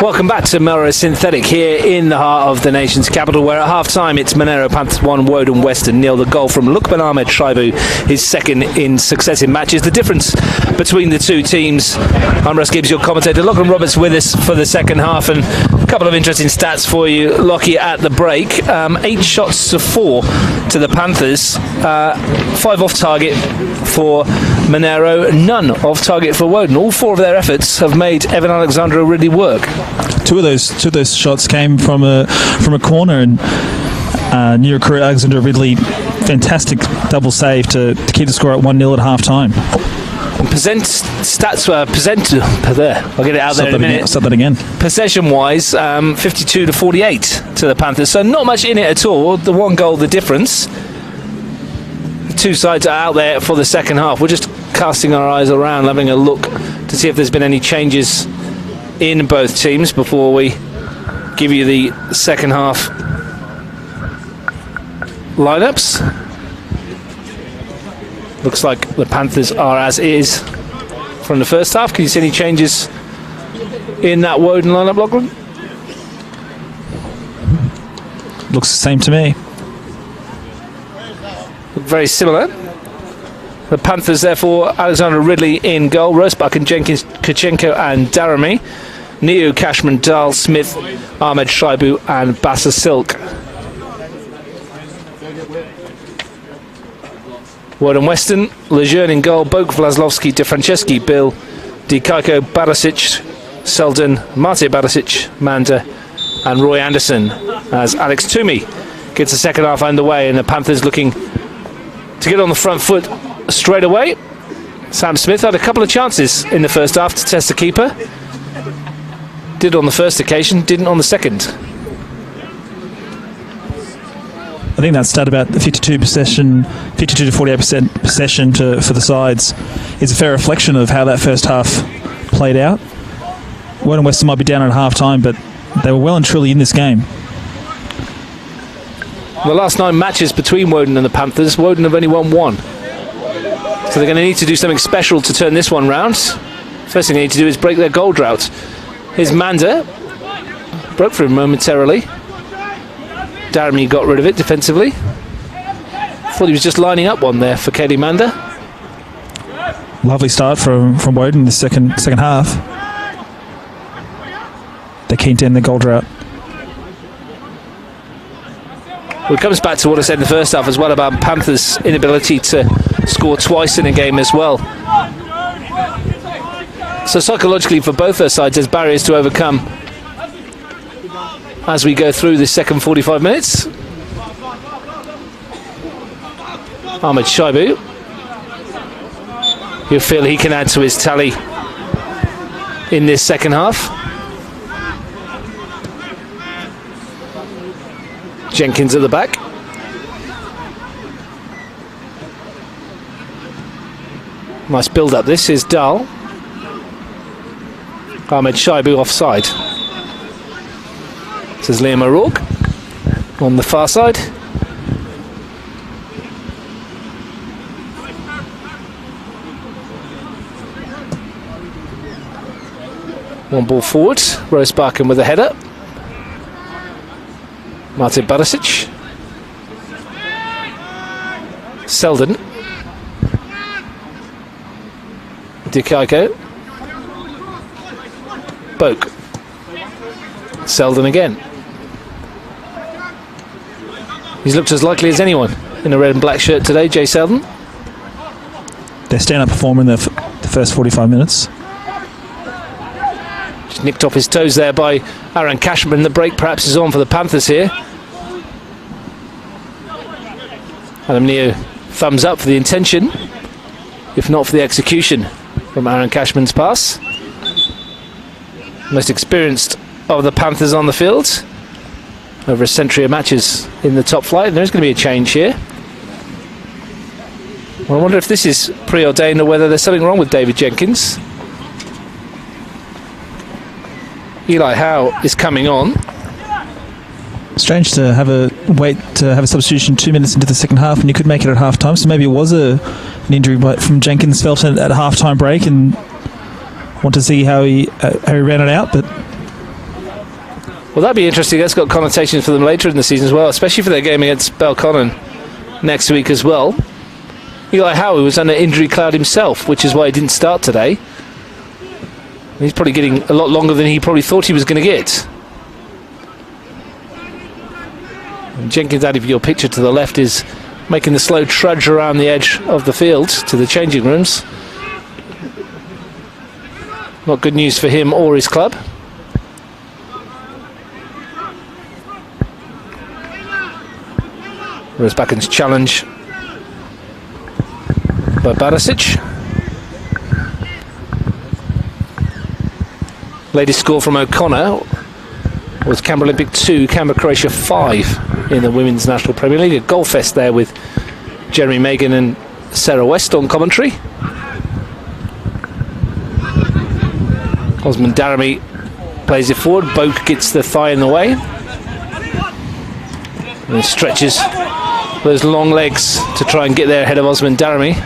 Welcome back to Monaro Synthetic here in the heart of the nation's capital, where at half-time it's Monaro Panthers 1, Woden Weston 0. The goal from Lukman Ahmed Shaibu, his second in successive matches. The difference between the two teams, I'm Russ Gibbs, your commentator. Lachlan Roberts with us for the second half, and a couple of interesting stats for you, Lockie, at the break. 8 shots to 4 to the Panthers, 5 off target for Monaro, none off target for Woden. All 4 of their efforts have made Evan Alexander Ridley work. Two of those shots came from a corner, and new recruit Alexander Ridley, fantastic double save to keep the score at 1-0 at half time. I'll get it out there in a minute. Stop that again. Possession-wise, 52 to 48 to the Panthers, so not much in it at all. The one goal, the difference. The two sides are out there for the second half. We're just casting our eyes around, having a look to see if there's been any changes in both teams before we give you the second half lineups. Looks like the Panthers are as is from the first half. Can you see any changes in that Woden lineup, Lachlan? Looks the same to me. Look very similar. The Panthers, therefore, Alexander Ridley in goal, Rosebuck and Jenkins, Kachenko and Daramy, Neo, Cashman, Dahl, Smith, Ahmed Shaibu and Bassa Silk. Woden Weston, Lejeune in goal, Boak, Vlaslovsky, De Franceschi, Bill, Di Kaiko, Barisic, Selden, Mate Barisic, Manda and Roy Anderson, as Alex Toomey gets the second half underway, and the Panthers looking to get on the front foot straight away. Sam Smith had a couple of chances in the first half to test the keeper. Did on the first occasion, didn't on the second. I think that stat about the 52 to 48% possession for the sides is a fair reflection of how that first half played out. Woden Weston might be down at half time, but they were well and truly in this game. The last 9 matches between Woden and the Panthers, Woden have only won 1. So they're going to need to do something special to turn this one round. First thing they need to do is break their goal drought. Here's Manda. Broke through momentarily. Daramy got rid of it defensively. Thought he was just lining up one there for Kelly Manda. Lovely start from Woden in the second half. They're keen to end the goal drought. Well, it comes back to what I said in the first half as well about Panthers' inability to score twice in a game as well. So psychologically for both their sides, there's barriers to overcome as we go through this second 45 minutes. Ahmed Shaibu, you feel he can add to his tally in this second half. Jenkins at the back. Nice build up this. Is Dahl. Ahmed Shaibu offside. This is Liam O'Rourke on the far side. One ball forward. Rose Barkin with a header. Mate Barisic. Selden. Di Kaiko. Boak. Selden again. He's looked as likely as anyone in a red and black shirt today, Jay Selden. Their stand-up performer in the first 45 minutes. Just nicked off his toes there by Aaron Cashman. The break perhaps is on for the Panthers here. Adam Neo, thumbs up for the intention, if not for the execution from Aaron Cashman's pass. Most experienced of the Panthers on the field. Over a century of matches in the top flight, and there's going to be a change here. Well, I wonder if this is preordained or whether there's something wrong with David Jenkins. Eli Howe is coming on. Strange to have a substitution 2 minutes into the second half, and you could make it at half time. So maybe it was an injury from Jenkins felt at a half time break, and want to see how he ran it out. But Well, that'd be interesting. That's got connotations for them later in the season as well, especially for their game against Belconnen next week as well. Eli Howe was under injury cloud himself, which is why he didn't start today. He's probably getting a lot longer than he probably thought he was going to get. And Jenkins, out of your picture to the left, is making the slow trudge around the edge of the field to the changing rooms. Not good news for him or his club. Rosbacken's challenge by Barisic. Latest score from O'Connor was Canberra Olympic 2, Canberra Croatia 5 in the Women's National Premier League. A goal fest there with Jeremy Megan and Sarah West on commentary. Osman Daramy plays it forward. Boak gets the thigh in the way and stretches those long legs to try and get there ahead of Osman Daramy.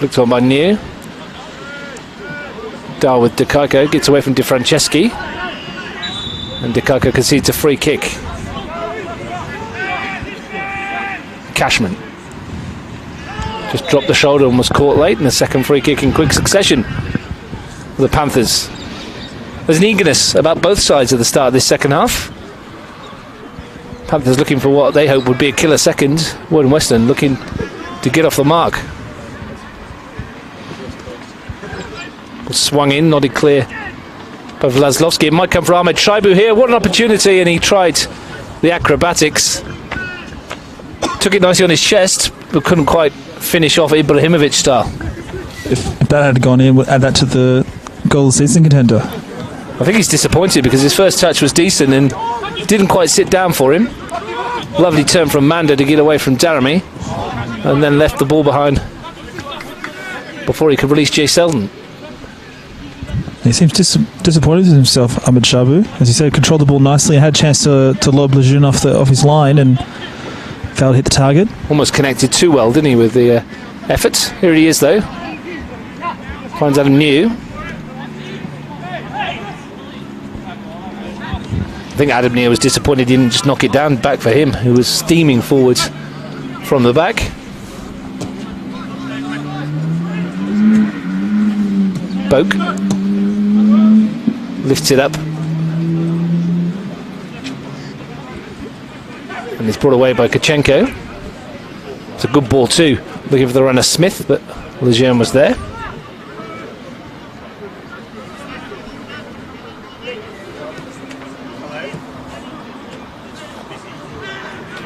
Looked on by New. Dahl with Dikaiko, gets away from Di Franceschi, and Dikaiko concedes a free kick. Cashman just dropped the shoulder and was caught late, and the second free kick in quick succession for the Panthers. There's an eagerness about both sides at the start of this second half. Panthers looking for what they hope would be a killer second. Woden Weston looking to get off the mark. Swung in, nodded clear by Vlaslovsky. It might come for Ahmed Shaibu here. What an opportunity, and he tried the acrobatics. Took it nicely on his chest, but couldn't quite finish off Ibrahimovic style. If that had gone in, would add that to the goal of the season contender. I think he's disappointed because his first touch was decent and didn't quite sit down for him. Lovely turn from Manda to get away from Daramy, and then left the ball behind before he could release Jay Selden. He seems disappointed with himself, Ahmed Shabu. As he said, controlled the ball nicely and had a chance to lob Lejeune off his line and failed to hit the target. Almost connected too well, didn't he, with the efforts. Here he is, though. Finds Adam New. I think Adam New was disappointed he didn't just knock it down back for him, who was steaming forwards from the back. Boak lifts it up and it's brought away by Kachenko. It's a good ball too, looking for the runner Smith, but Lejeune was there.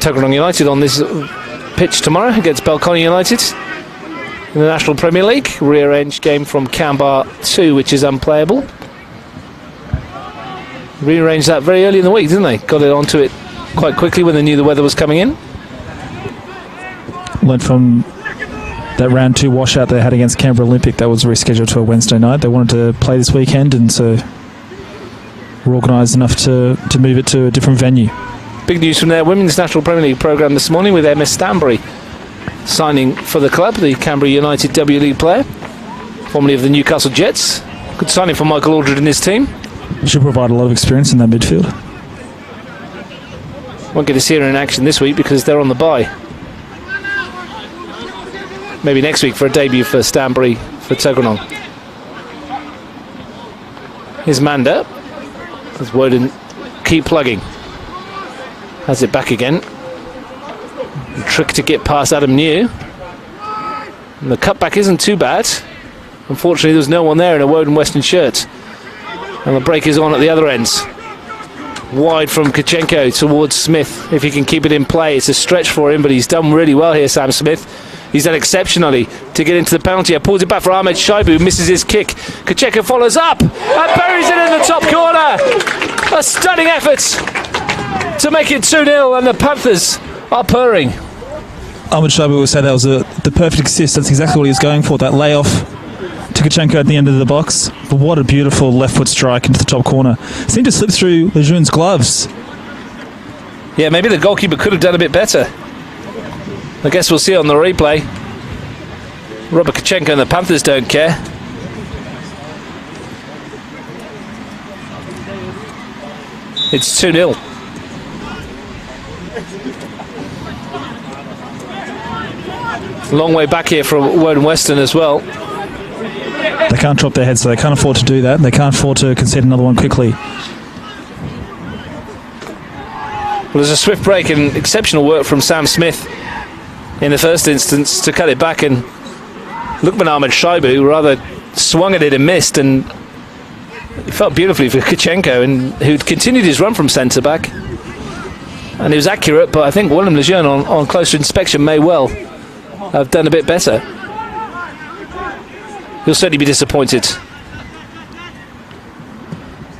Tuggeranong United on this pitch tomorrow against Belconnen United in the National Premier League. Rearranged game from Canberra 2, which is unplayable. Rearranged that very early in the week, didn't they? Got it onto it quite quickly when they knew the weather was coming in. Learned from that round 2 washout they had against Canberra Olympic. That was rescheduled to a Wednesday night. They wanted to play this weekend, and so were organised enough to move it to a different venue. Big news from their Women's National Premier League programme this morning with Emma Stanbury signing for the club, the Canberra United W League player, formerly of the Newcastle Jets. Good signing for Michael Aldred and his team. She'll provide a lot of experience in that midfield. Won't get to see her in action this week because they're on the bye. Maybe next week for a debut for Stanbury for Tuggeranong. Here's Manda. As Woden keep plugging. Has it back again. Trick to get past Adam New. And the cutback isn't too bad. Unfortunately, there's no one there in a Woden Western shirt. And the break is on at the other ends. Wide from Kachenko towards Smith. If he can keep it in play, it's a stretch for him, but he's done really well here, Sam Smith. He's done exceptionally to get into the penalty. Pulls it back for Ahmed Shaibu, misses his kick. Kachenko follows up and buries it in the top corner. A stunning effort to make it 2-0, and the Panthers are purring. Ahmed Shaibu would say that was the perfect assist. That's exactly what he was going for, that layoff to Kachenko at the end of the box. But what a beautiful left foot strike into the top corner. Seemed to slip through Lejeune's gloves. Yeah, maybe the goalkeeper could have done a bit better. I guess we'll see on the replay. Robert Kachenko and the Panthers don't care. It's 2-0. Long way back here from Woden Weston as well. They can't drop their heads, so they can't afford to do that. They can't afford to concede another one quickly. Well, there's a swift break and exceptional work from Sam Smith in the first instance to cut it back, and Lukman Ahmed Shaibu rather swung at it and missed, and it felt beautifully for Kachenko, and who'd continued his run from centre back, and he was accurate, but I think Willem Lejeune on closer inspection may well have done a bit better. He'll certainly be disappointed.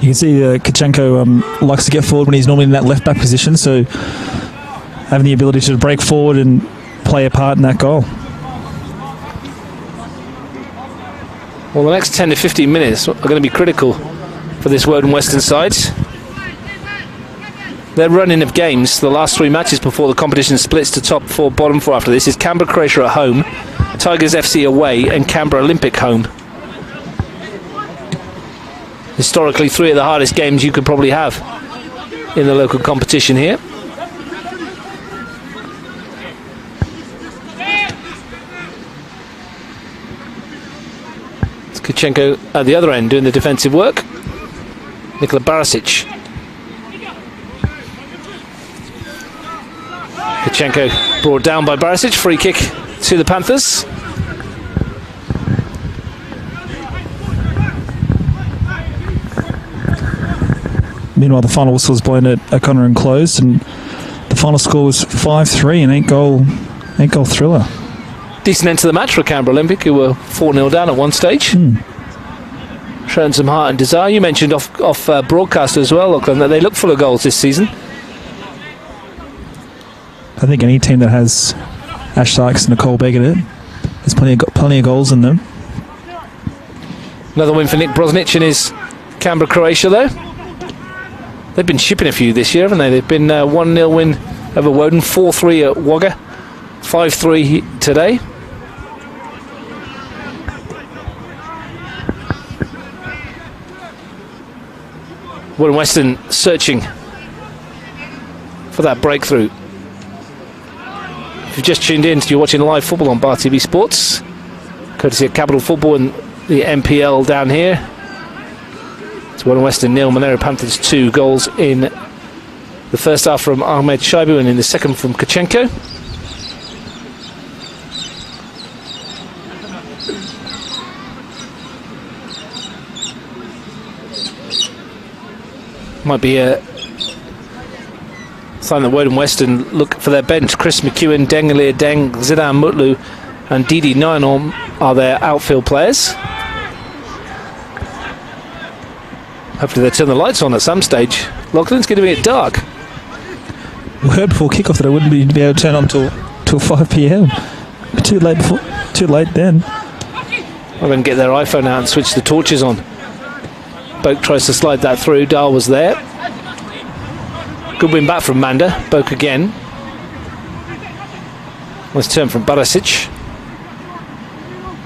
You can see Kachenko likes to get forward when he's normally in that left back position, so having the ability to break forward and play a part in that goal. Well, the next 10 to 15 minutes are going to be critical for this Woden Western side. Their running of games, the last 3 matches before the competition splits to top 4, bottom 4 after this, is Canberra Croatia at home, Tigers FC away, and Canberra Olympic home. Historically, 3 of the hardest games you could probably have in the local competition here. It's Kachenko at the other end doing the defensive work. Nikola Barisic. Kachenko brought down by Barisic. Free kick to the Panthers. Meanwhile, the final whistle is blown at O'Connor and closed, and the final score was 5-3, an 8-goal thriller. Decent end to the match for Canberra Olympic, who were 4-0 down at one stage. Showing some heart and desire. You mentioned off broadcast as well, Lachlan, that they look full of goals this season. I think any team that has Ash Sykes and Nicole Begg in it, there's plenty of goals in them. Another win for Nick Brosnich and his Canberra Croatia, though. They've been shipping a few this year, haven't they? They've been 1-0 win over Woden, 4-3 at Wagga, 5-3 today. Woden Western searching for that breakthrough. If you've just tuned in, you're watching live football on Bar TV Sports, courtesy of Capital Football and the NPL down here. It's Woden Western 0, Monaro Panthers 2. Goals in the first half from Ahmed Shaibu and in the second from Kachenko. Might be a sign that Woden Western look for their bench. Chris McEwen, Dengalir Deng, Zidane Mutlu and Didi Nyanom are their outfield players. Hopefully they turn the lights on at some stage. Lachlan's going to be at dark. We heard before kickoff that I wouldn't be able to turn on till 5 p.m. Too late then. I'm going to get their iPhone out and switch the torches on. Boak tries to slide that through. Dahl was there. Good win back from Manda. Boak again. Nice turn from Barisic.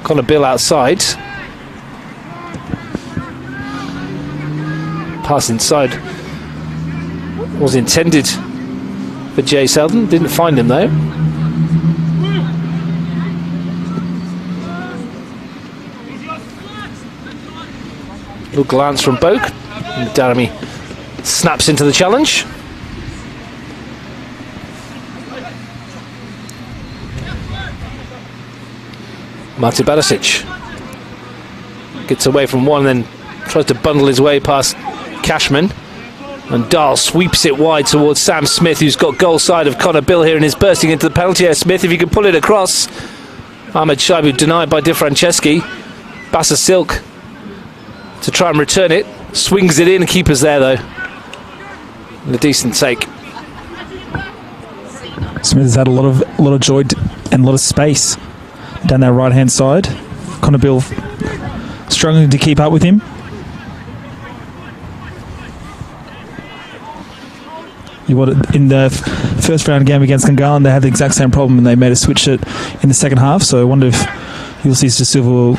Connor Bill outside. Pass inside was intended for Jay Selden. Didn't find him though. Little glance from Boak. And Daramy snaps into the challenge. Martin Barisic gets away from one and then tries to bundle his way past Cashman, and Dahl sweeps it wide towards Sam Smith, who's got goal side of Connor Bill here and is bursting into the penalty area. Smith, if you can pull it across. Ahmed Shaibu denied by Di Franceschi. Bassa Silk to try and return it, swings it in. Keeper's there though, and a decent take. Smith has had a lot of joy and a lot of space down that right hand side. Connor Bill struggling to keep up with him. In the first round game against Gungahlin, they had the exact same problem and they made a switch it in the second half. So I wonder if Ulysses De Silva will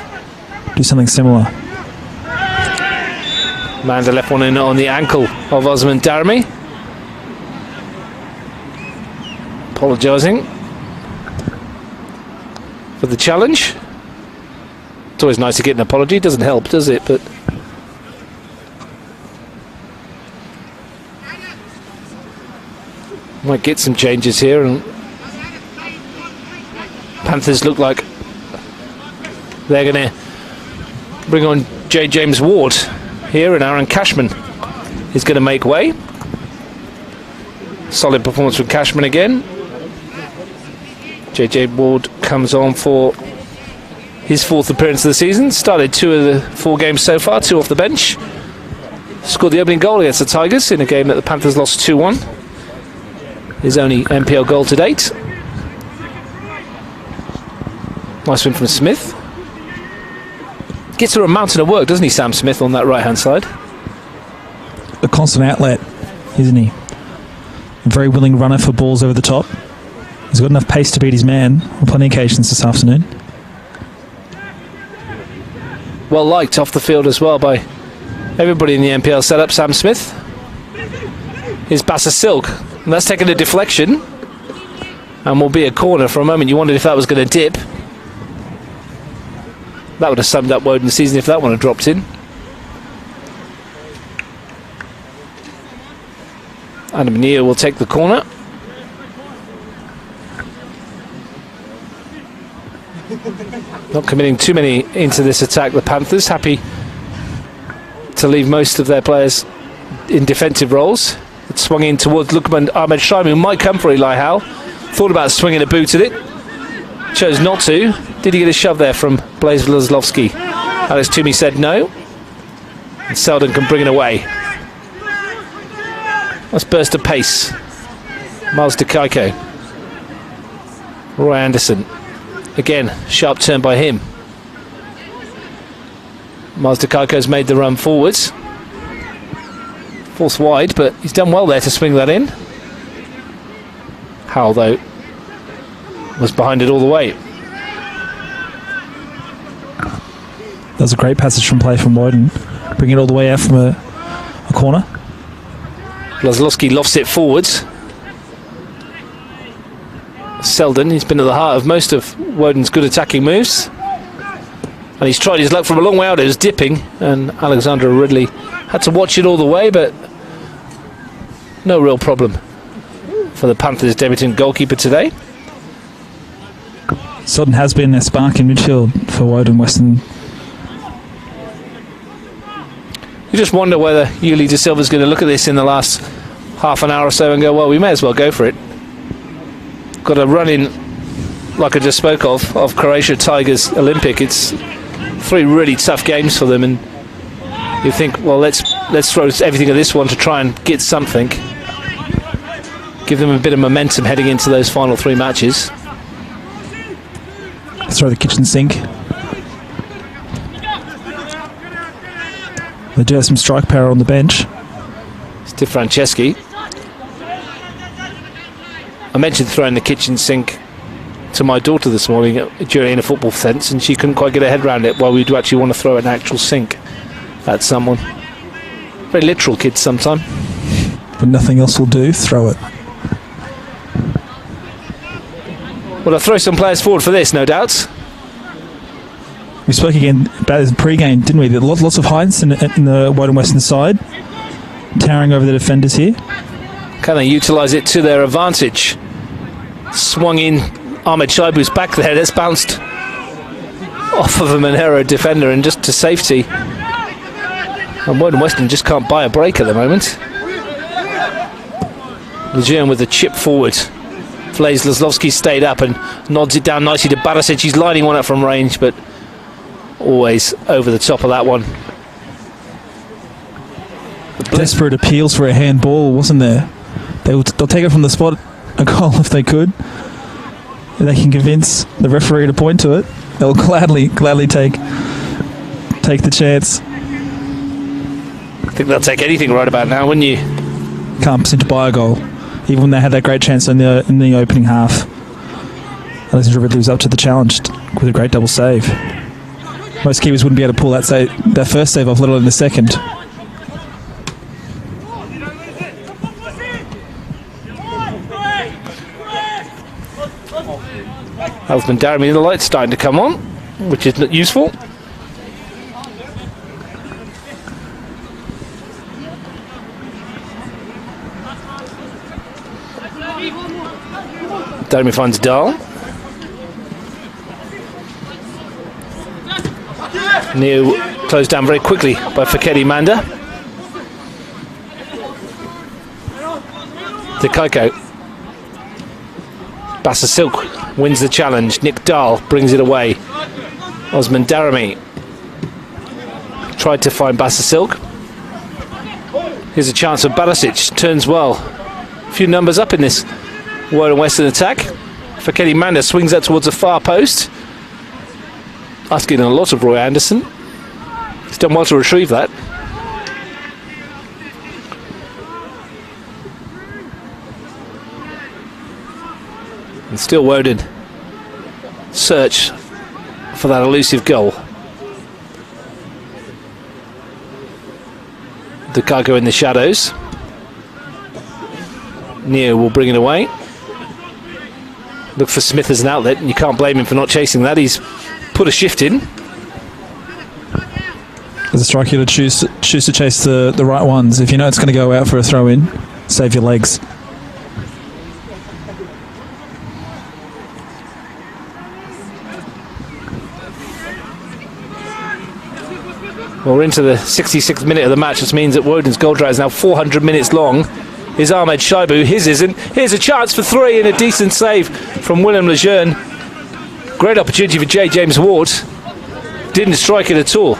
do something similar. Manda left one in on the ankle of Osman Darimi. Apologising for the challenge. It's always nice to get an apology. It doesn't help, does it? But might get some changes here, and Panthers look like they're going to bring on J. James Ward here, and Aaron Cashman is going to make way. Solid performance from Cashman again. J. Ward comes on for his 4th appearance of the season. Started 2 of the 4 games so far, 2 off the bench. Scored the opening goal against the Tigers in a game that the Panthers lost 2-1. His only NPL goal to date. Nice win from Smith. Gets through a mountain of work, doesn't he, Sam Smith, on that right-hand side? A constant outlet, isn't he? A very willing runner for balls over the top. He's got enough pace to beat his man on plenty of occasions this afternoon. Well liked off the field as well by everybody in the NPL setup. Sam Smith. Here's Bassa Silk. And that's taken a deflection and will be a corner. For a moment you wondered if that was going to dip. That would have summed up Woden's season if that one had dropped in. Adam Neal will take the corner. Not committing too many into this attack, the Panthers. Happy to leave most of their players in defensive roles. It swung in towards Lukman Ahmed Shaim, who might come for Eli Howe. Thought about swinging a boot at it. Chose not to. Did he get a shove there from Blaise Vlaslovsky? Alex Toomey said no. And Selden can bring it away. Let's burst of pace. Miles DeKaiko. Roy Anderson. Again, sharp turn by him. Miles DeKaiko's made the run forwards. Forced wide, but he's done well there to swing that in. Howell, though, was behind it all the way. That was a great passage from play from Woden. Bring it all the way out from a corner. Vlaslovsky lofts it forwards. Selden, he's been at the heart of most of Woden's good attacking moves. And he's tried his luck from a long way out. It was dipping, and Alexander Ridley had to watch it all the way, but no real problem for the Panthers' debutant goalkeeper today. Selden has been a spark in midfield for Woden Weston. You just wonder whether Yuli De Silva's going to look at this in the last half an hour or so and go, well, we may as well go for it. Got a run in, like I just spoke of Croatia Tigers Olympic. It's 3 really tough games for them, and you think, well, let's throw everything at this one to try and get something. Give them a bit of momentum heading into those final 3 matches. Let's throw the kitchen sink. They do have some strike power on the bench. It's Di Franceschi. I mentioned throwing the kitchen sink to my daughter this morning during a football sense, and she couldn't quite get her head around it. Well, we do actually want to throw an actual sink at someone. Very literal kids sometimes. But nothing else will do, throw it. Well, I'll throw some players forward for this, no doubt. We spoke again about this pre-game, didn't we? There were lots of heights in the Woden Western side, towering over the defenders here. Can they utilise it to their advantage? Swung in Ahmed Shaibu's back there. That's bounced off of a Monaro defender and just to safety. And Woden Western just can't buy a break at the moment. Lejeune with the chip forward. Blaise Vlaslovsky stayed up and nods it down nicely to Barisic. He's lining one up from range, but always over the top of that one. Desperate appeals for a handball, wasn't there? They'll take it from the spot, a goal if they could. If they can convince the referee to point to it, they'll gladly take the chance. I think they'll take anything right about now, wouldn't you? Can't seem to buy a goal, even when they had that great chance in the opening half. Alexander Ridley was up to the challenge. with a great double save. Most keepers wouldn't be able to pull that first save off, let alone the second. Elfman Daramy, the light's starting to come on, which is useful. Daramy finds Dahl. Neo closed down very quickly by Fakedi Manda. To Kaiko. Bassa Silk wins the challenge. Nick Dahl brings it away. Osman Daramy tried to find Bassa Silk. Here's a chance for Barisic. Turns well. A few numbers up in this Woden Weston attack. Fakedi Manda swings that towards the far post. Asking a lot of Roy Anderson. He's done well to retrieve that. And still Woden search for that elusive goal. Dukako in the shadows. Neo will bring it away. Look for Smith as an outlet, and you can't blame him for not chasing that. He's put a shift in. As a striker, you choose to chase the right ones. If you know it's going to go out for a throw in, save your legs. Well, we're into the 66th minute of the match. This means that Woden's goal drought is now 400 minutes long. Is Ahmed Shaibu. His isn't. Here's a chance for three and a decent save from Willem Lejeune. Great opportunity for J. James Ward. Didn't strike it at all.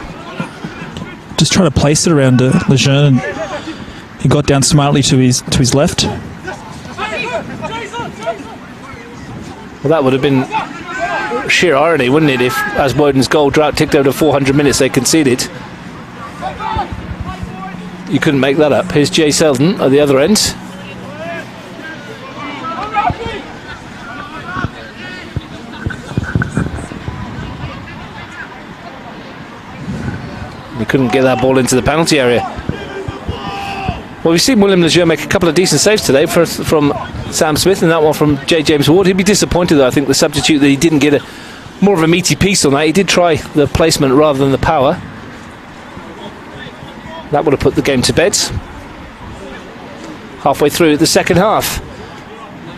Just trying to place it around Lejeune, and he got down smartly to his left. Well, that would have been sheer irony, wouldn't it, if, as Woden's goal drought ticked over 400 minutes, they conceded. You couldn't make that up. Here's Jay Selden at the other end. He couldn't get that ball into the penalty area. Well, we've seen Willem Lejeune make a couple of decent saves today from Sam Smith and that one from J. James Ward. He'd be disappointed, though, I think, the substitute, that he didn't get more of a meaty piece on that. He did try the placement rather than the power. That would have put the game to bed. Halfway through the second half,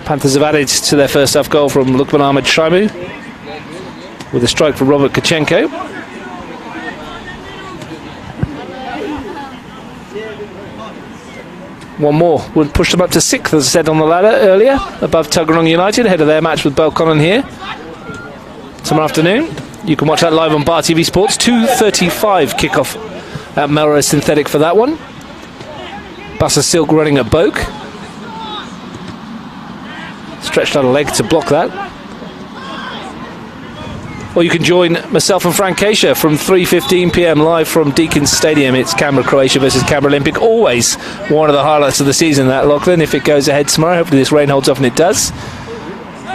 Panthers have added to their first half goal from Lukman Ahmed Shaibu with a strike from Robert Kachenko. One more would push them up to 6th, as I said on the ladder earlier, above Tuggeranong United, ahead of their match with Belconnen here tomorrow afternoon. You can watch that live on Bar TV Sports. 2:35 kickoff at Melrose Synthetic for that one. Bassa Silk running a Boak. Stretched out a leg to block that. Or you can join myself and Frank Keisha from 3:15 p.m. live from Deacon's Stadium. It's Canberra, Croatia versus Canberra Olympic. Always one of the highlights of the season, that, Lachlan, if it goes ahead tomorrow. Hopefully this rain holds off, and it does.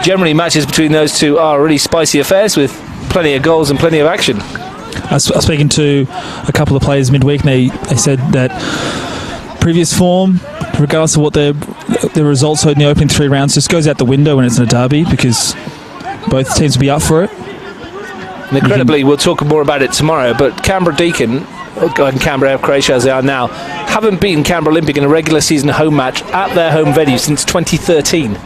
Generally, matches between those two are really spicy affairs with plenty of goals and plenty of action. I was speaking to a couple of players midweek, and they said that previous form, regardless of what their results in the opening 3 rounds, just goes out the window when it's in a derby, because both teams will be up for it. And incredibly, we'll talk more about it tomorrow, but Canberra Deakin, and Canberra Croatia as they are now, haven't beaten Canberra Olympic in a regular season home match at their home venue since 2013.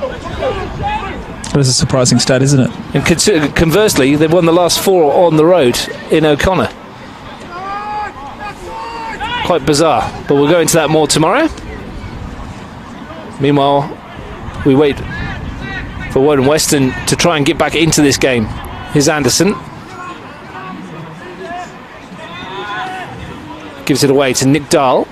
That is a surprising stat, isn't it? And conversely, they've won the last 4 on the road in O'Connor. Quite bizarre, but we'll go into that more tomorrow. Meanwhile, we wait for Woden Weston to try and get back into this game. Here's Anderson. Gives it away to Nick Dahl.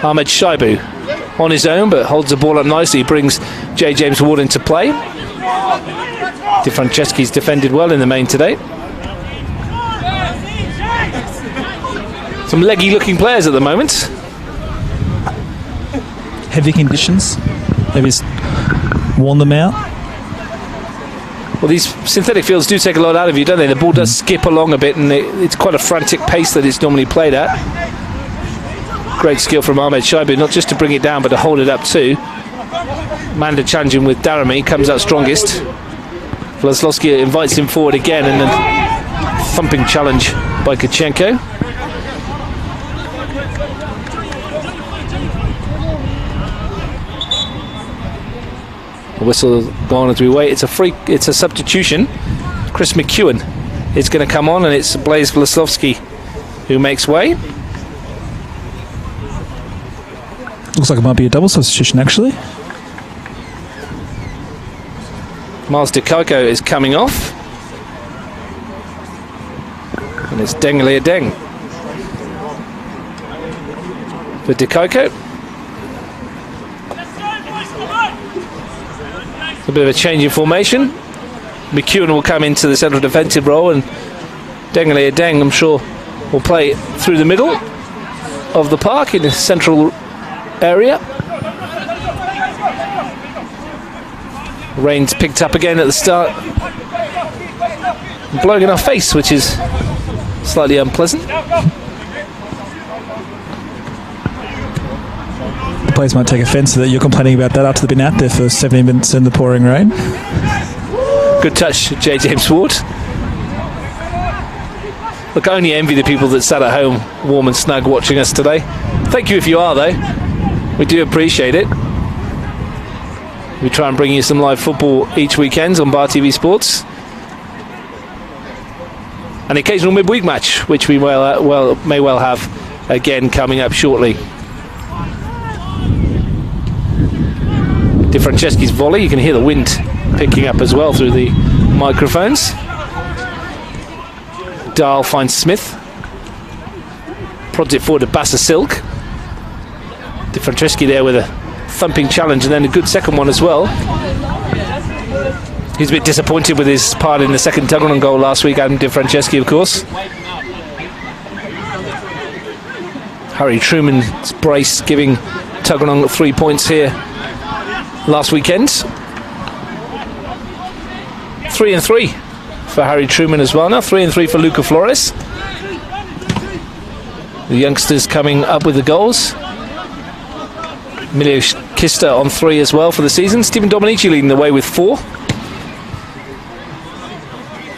Ahmed Shaibu on his own, but holds the ball up nicely. Brings J. James Ward into play. Di Franceschi's defended well in the main today. Some leggy looking players at the moment. Heavy conditions. Maybe it's worn them out. Well, these synthetic fields do take a lot out of you, don't they? The ball does skip along a bit, and it's quite a frantic pace that it's normally played at. Great skill from Ahmed Shaibu, not just to bring it down, but to hold it up too. Manda challenging with Daramy, comes out strongest. Vlaslovsky invites him forward again, and then thumping challenge by Kachenko. The whistle gone as we wait. It's a substitution. Chris McEwen is going to come on, and it's Blaise Vlaslovsky who makes way. Looks like it might be a double substitution, actually. Miles Dikoko is coming off. And it's Dengele Deng. For Dikoko. A bit of a change in formation. McEwen will come into the central defensive role, and Dengele Deng, I'm sure, will play through the middle of the park in the central area. Rain's picked up again at the start, blowing in our face, which is slightly unpleasant. Players might take offence that you're complaining about that after they've been out there for 70 minutes in the pouring rain. Good touch, J. James Ward. Look, I only envy the people that sat at home warm and snug watching us today. Thank you if you are, though. We do appreciate it. We try and bring you some live football each weekend on Bar TV Sports. An occasional midweek match, which we may well have again coming up shortly. De Franceschi's volley, you can hear the wind picking up as well through the microphones. Dahl finds Smith, prods it forward to Bassa Silk. De Franceschi there with a thumping challenge, and then a good second one as well. He's a bit disappointed with his part in the second Tuggeranong goal last week, Adam De Franceschi, of course. Harry Truman's brace giving Tuggeranong 3 points here last weekend. 3-3 for Harry Truman as well now. 3-3 for Luca Flores. The youngsters coming up with the goals. Emilio Kista on 3 as well for the season. Stephen Dominici leading the way with 4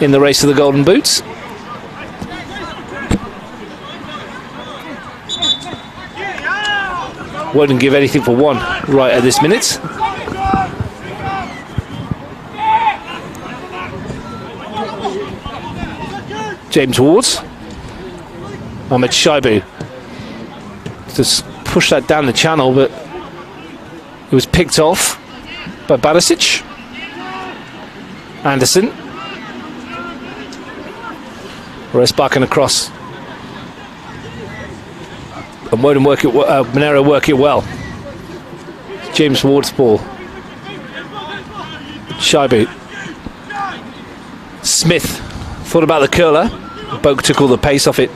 in the race to the Golden Boots. Wouldn't give anything for 1 right at this minute. James Ward. Ahmed Shaibu just pushed that down the channel, but it was picked off by Barisic. Anderson. Resbakken across. And Woden Monaro work it well. James Ward's ball. Shaibu. Smith thought about the curler. Boak took all the pace off it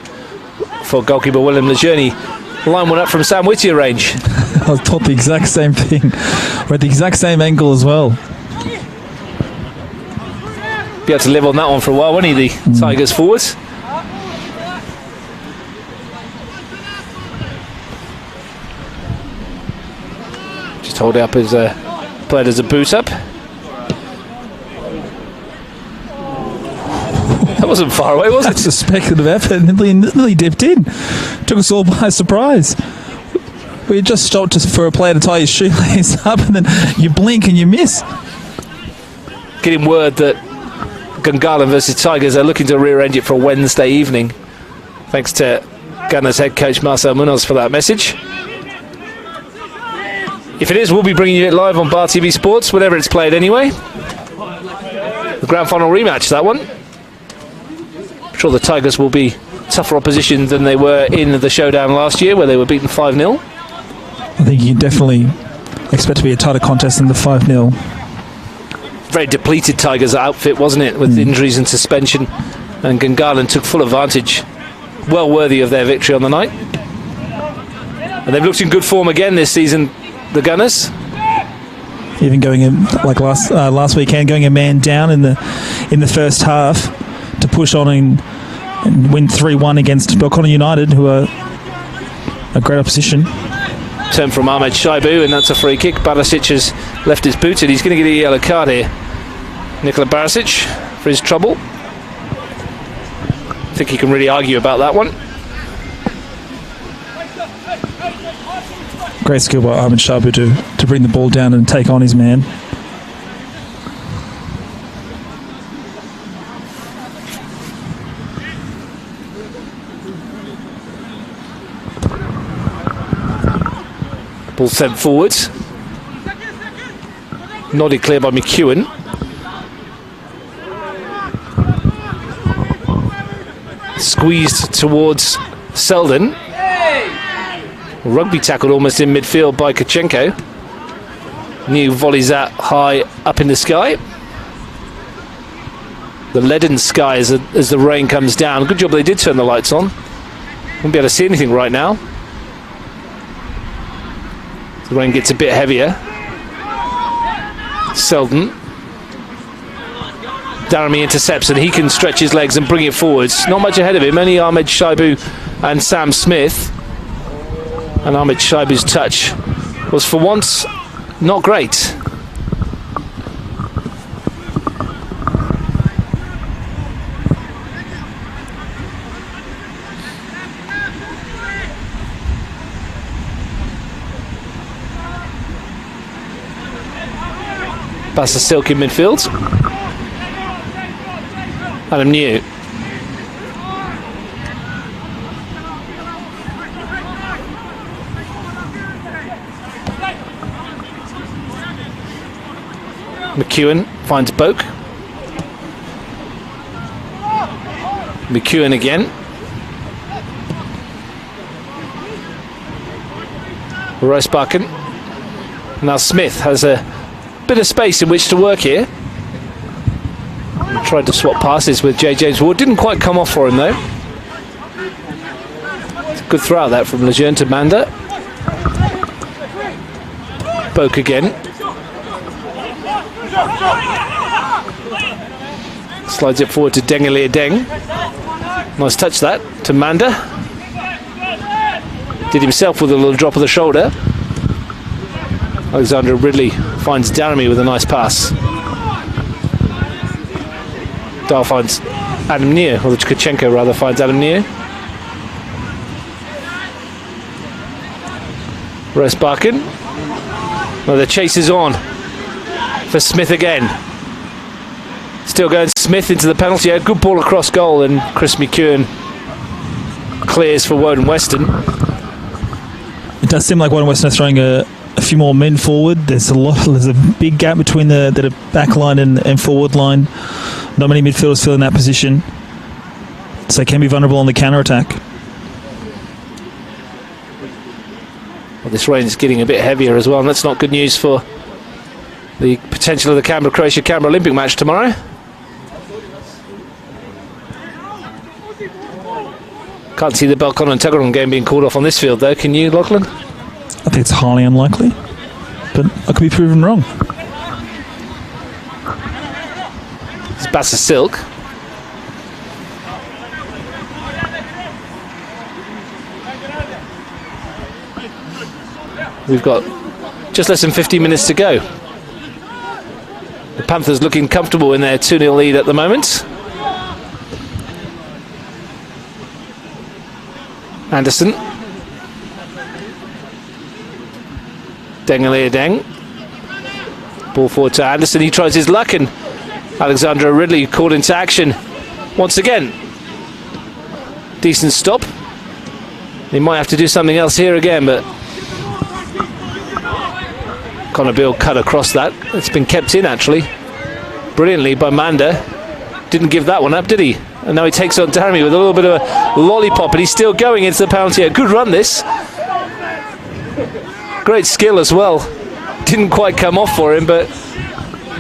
for goalkeeper William Lejeune. Line one up from Sam Whittier range. I thought the exact same thing. We're at the exact same angle as well. Be able to live on that one for a while, won't he, the Tigers forwards? Just hold it up as played as a boot up. That wasn't far away, was it? That's a speculative effort. Nearly dipped in. Took us all by surprise. We just stopped for a player to tie his shoelace up, and then you blink and you miss. Getting word that Gungahlin versus Tigers are looking to rearrange it for a Wednesday evening. Thanks to Gunners head coach Marcel Munoz for that message. If it is, we'll be bringing you it live on Bar TV Sports, whenever it's played anyway. The grand final rematch, that one. I'm sure the Tigers will be tougher opposition than they were in the showdown last year, where they were beaten 5-0. I think you definitely expect to be a tighter contest than the 5-0. Very depleted Tigers outfit, wasn't it, with injuries and suspension, and Gungahlin took full advantage. Well worthy of their victory on the night. And they've looked in good form again this season, the Gunners. even going in like last weekend, going a man down in the first half to push on and win 3-1 against Belconnen United, who are a great opposition. Turn from Ahmed Shaibu, and that's a free kick. Barisic has left his booted. He's going to get a yellow card here. Nikola Barisic for his trouble. I think he can really argue about that one. Great skill by Ahmed Shaibu to bring the ball down and take on his man. Ball sent forwards. Nodded clear by McEwen. Squeezed towards Selden. Rugby tackled almost in midfield by Kachenko. New volleys that high up in the sky. The leaden sky as the rain comes down. Good job they did turn the lights on. Won't be able to see anything right now. The rain gets a bit heavier. Selden. Daramy intercepts and he can stretch his legs and bring it forwards. Not much ahead of him, only Ahmed Shaibu and Sam Smith. And Ahmed Shaibu's touch was for once not great. Past the Silk in midfield. Adam New. McEwen finds Boak. McEwen again. Rosebakken. Now Smith has a bit of space in which to work here. Tried to swap passes with J. James Ward. Didn't quite come off for him though. It's a good throw out that from Lejeune to Manda. Boak again. Slides it forward to Dengalia Deng. Nice touch that to Manda. Did himself with a little drop of the shoulder. Alexander Ridley finds Daramy with a nice pass. Dahl finds Adam Neer, or Kachenko rather finds Adam Neer. Rosebakken. Well, the chase is on for Smith again. Still going Smith into the penalty area. Good ball across goal, and Chris McEwen clears for Woden Weston. It does seem like Woden Weston are throwing a few more men forward. There's a big gap between the back line and forward line. Not many midfielders fill in that position, so they can be vulnerable on the counter attack. Well, this rain is getting a bit heavier as well, and that's not good news for the potential of the Canberra-Croatia Olympic match tomorrow. Can't see the Belconnen-Tuggeranong game being called off on this field though, can you, Lachlan? I think it's highly unlikely, but I could be proven wrong. It's Bassa Silk. We've got just less than 15 minutes to go. The Panthers looking comfortable in their 2-0 lead at the moment. Anderson. Dengalia Deng. Ball forward to Anderson. He tries his luck, and Alexander Ridley called into action once again. Decent stop. He might have to do something else here again, but Connor Beale cut across that. It's been kept in actually brilliantly by Manda. Didn't give that one up, did he? And now he takes on Daramy with a little bit of a lollipop, and he's still going into the penalty area. Good run this. Great skill as well. Didn't quite come off for him, but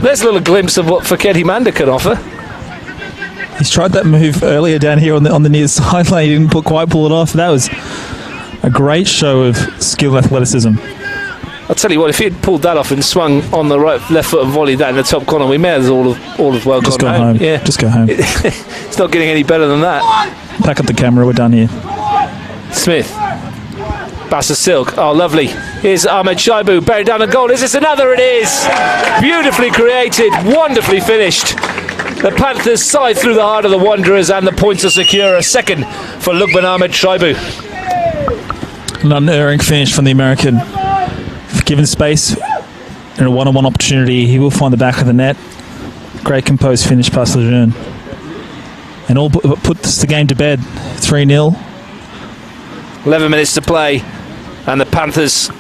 there's a little glimpse of what Faketi Manda can offer. He's tried that move earlier down here on the near sideline. He didn't quite pull it off. That was a great show of skill and athleticism. I'll tell you what, if he had pulled that off and swung on the left foot and volleyed that in the top corner, we may have all of well Just gone go home. Yeah. Just go home. It's not getting any better than that. Pack up the camera. We're done here. Smith. Bassa Silk. Oh, lovely. Here's Ahmed Shaibu. Buried down the goal. Is this another? It is. Beautifully created. Wonderfully finished. The Panthers side through the heart of the Wanderers, and the points are secure. A second for Lukman Ahmed Shaibu. An unerring finish from the American. If given space and a one-on-one opportunity, he will find the back of the net. Great composed finish past Lejeune. And all puts the game to bed. 3-0. 11 minutes to play, and the Panthers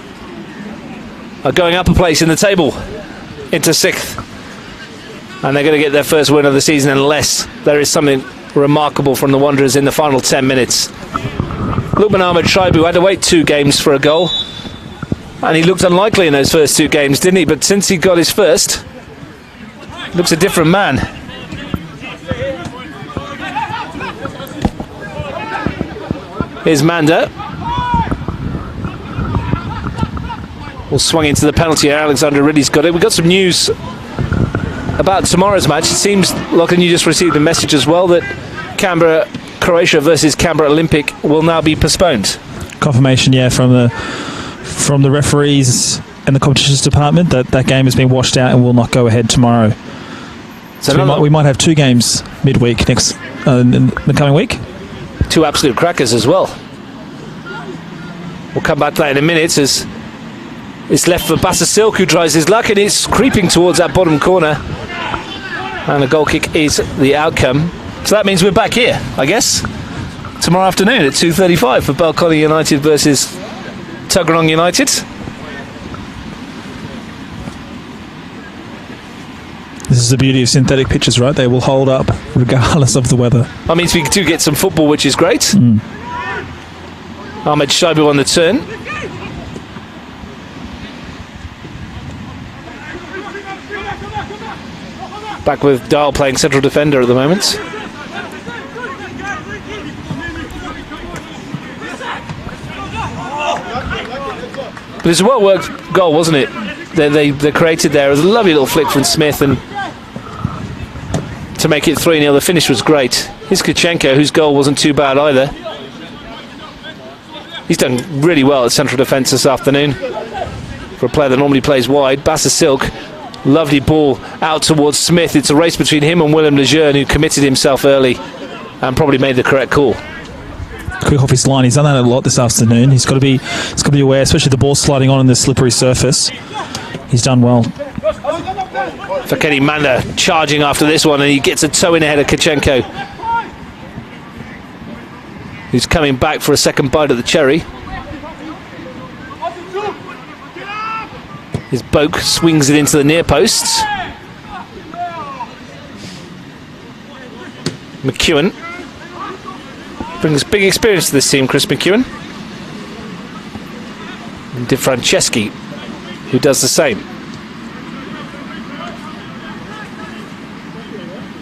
are going up a place in the table into 6th. And they're going to get their first win of the season unless there is something remarkable from the Wanderers in the final 10 minutes. Lukman Ahmed Shaibu had to wait 2 games for a goal, and he looked unlikely in those first 2 games, didn't he? But since he got his first, looks a different man. Here's Manda. Well, swung into the penalty area. Alexander Ridley's got it. We've got some news about tomorrow's match. It seems, Lachlan, you just received a message as well that Croatia versus Canberra Olympic will now be postponed. Confirmation, yeah, from the referees and the competitions department that game has been washed out and will not go ahead tomorrow. So we might have 2 games midweek in the coming week. 2 absolute crackers as well. We'll come back to that in a minute as it's left for Bassa Silk, who tries his luck, and it's creeping towards that bottom corner. And a goal kick is the outcome. So that means we're back here, I guess, tomorrow afternoon at 2:35 for Belconnen United versus Tuggeranong United. This is the beauty of synthetic pitches, right? They will hold up regardless of the weather. That means we do get some football, which is great. Ahmed Shaibu on the turn. Back with Dahl playing central defender at the moment. But it's a well-worked goal, wasn't it? They created there. It was a lovely little flick from Smith, and to make it 3-0. The finish was great. Here's Kachenko, whose goal wasn't too bad either. He's done really well at central defence this afternoon for a player that normally plays wide. Bassa Silk, lovely ball out towards Smith. It's a race between him and Willem Lejeune, who committed himself early and probably made the correct call. Quick off his line. He's done that a lot this afternoon. He's got to be aware, especially the ball sliding on the slippery surface. He's done well. Fakedi Manda charging after this one, and he gets a toe in ahead of Kachenko, who's coming back for a second bite of the cherry. His Boak swings it into the near posts. McEwen brings big experience to this team, Chris McEwen. And Di Franceschi, who does the same.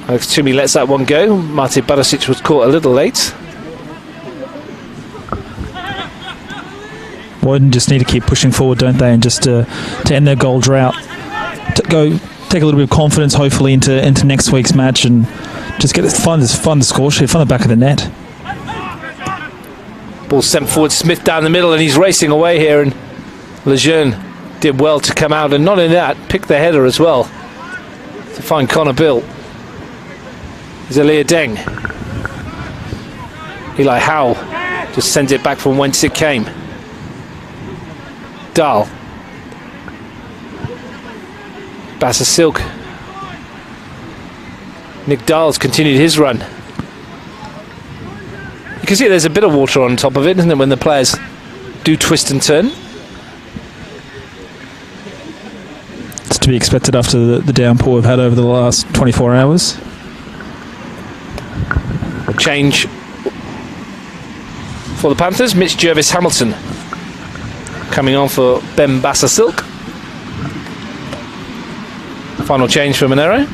Alex Toomey lets that one go. Mate Barisic was caught a little late. Woden just need to keep pushing forward, don't they? And just to end their goal drought. To go take a little bit of confidence, hopefully, into next week's match, and just find the score sheet, find the back of the net. Ball sent forward, Smith down the middle, and he's racing away here, and Lejeune did well to come out, and not only that, picked the header as well to find Connor Bill. Here's Elia Deng. Eli Howe just sends it back from whence it came. Dahl. Bassa Silk. Nick Dahl's continued his run. You can see there's a bit of water on top of it, isn't it, when the players do twist and turn. It's to be expected after the downpour we've had over the last 24 hours. A change for the Panthers. Mitch Jervis-Hamilton coming on for Ben Bassa Silk. Final change for Monaro.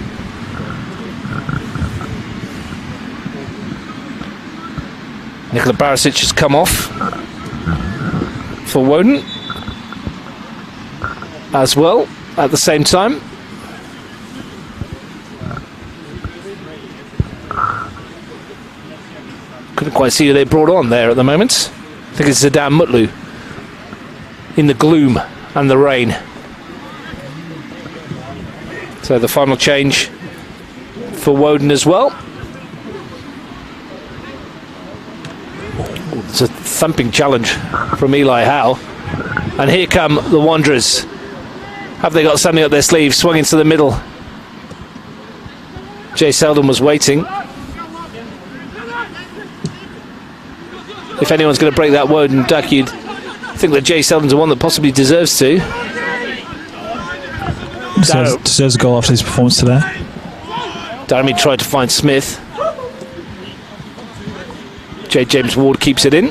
Nikola Barisic has come off for Woden. as well at the same time. Couldn't quite see who they brought on there at the moment. I think it's Zadam Mutlu in the gloom and the rain. So the final change for Woden as well. It's a thumping challenge from Eli Howe. And here come the Wanderers. Have they got something up their sleeve? Swung into the middle. Jay Selden was waiting. If anyone's going to break that Woden duck, you'd think that Jay Selden's the one that possibly deserves to. Deserves a goal after his performance today. Daramy tried to find Smith. J. James Ward keeps it in.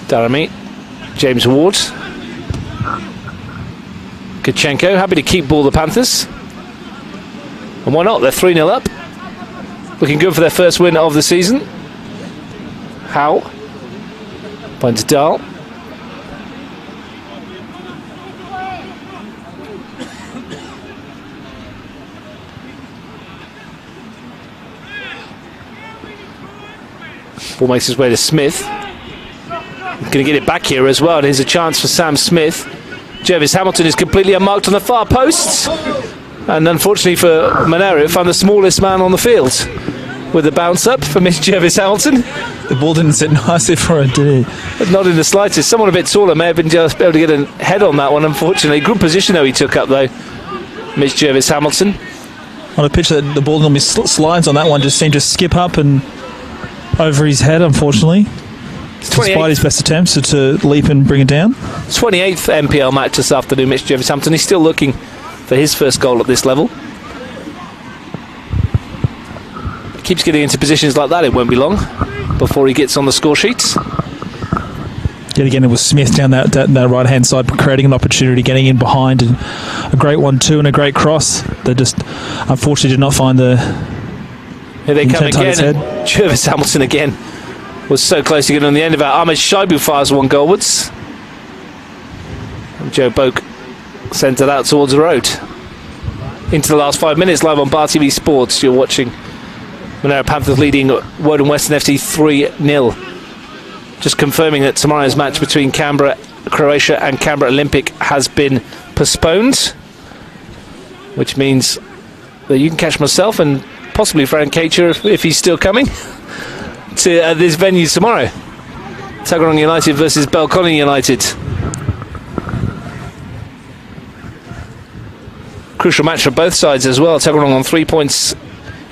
Daramy, James Ward. Kachenko, happy to keep ball the Panthers. And why not? They're 3-0 up. Looking good for their first win of the season. Howe finds Dahl. Ball makes his way to Smith. Going to get it back here as well. And here's a chance for Sam Smith. Jervis Hamilton is completely unmarked on the far posts. And unfortunately for Monaro, found the smallest man on the field with a bounce up for Miss Jervis Hamilton. The ball didn't sit nicely for her, did it? Not in the slightest. Someone a bit taller may have been just able to get a head on that one, unfortunately. Good position though he took up though, Miss Jervis Hamilton. On a pitch that the ball normally slides on, that one just seemed to skip up and over his head, unfortunately. Despite his best attempts to leap and bring it down. 28th NPL match this afternoon, Mitch Jervis Hampton. He's still looking for his first goal at this level. Keeps getting into positions like that, it won't be long before he gets on the score sheets. Yet again, it was Smith down that right hand side, creating an opportunity, getting in behind, and a great 1-2 and a great cross. They just unfortunately did not find the. Here they come again. And Jervis Hamilton again was so close to getting on the end of it. Ahmed Shaibu fires one goalwards. And Joe Boak sends it out towards the road. Into the last 5 minutes, live on Bar TV Sports. You're watching Monaro Panthers leading Woden Weston FC 3-0. Just confirming that tomorrow's match between Canberra, Croatia and Canberra Olympic has been postponed, which means that you can catch myself and possibly Frank Cater if he's still coming to this venue tomorrow. Tuggeranong United versus Belconnen United. Crucial match for both sides as well. Tuggeranong on 3 points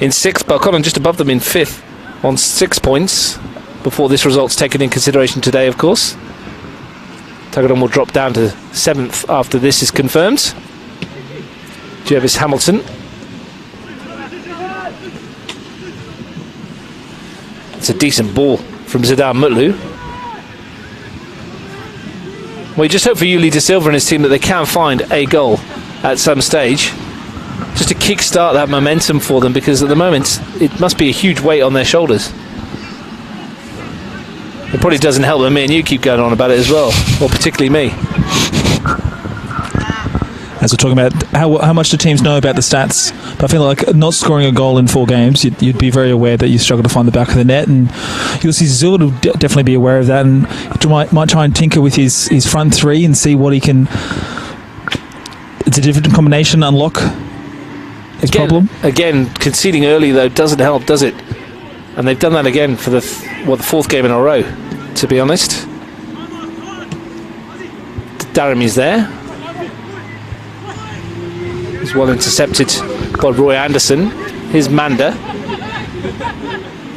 in 6th. Belconnen just above them in 5th on 6 points. Before this result's taken in consideration today, of course. Tuggeranong will drop down to 7th after this is confirmed. Jervis Hamilton. It's a decent ball from Zadam Mutlu. We just hope for Yuli De Silva and his team that they can find a goal at some stage, just to kick-start that momentum for them, because at the moment it must be a huge weight on their shoulders. It probably doesn't help that me and you keep going on about it as well, or particularly me. As we're talking about how much do teams know about the stats, but I feel like not scoring a goal in 4 games, you'd be very aware that you struggle to find the back of the net, and you'll see Zul will definitely be aware of that, and might try and tinker with his front 3 and see what he can. It's a different combination, unlock his problem. Again, conceding early though doesn't help, does it? And they've done that again for the 4th game in a row, to be honest. Daramy's there. He's well intercepted by Roy Anderson. Here's Manda.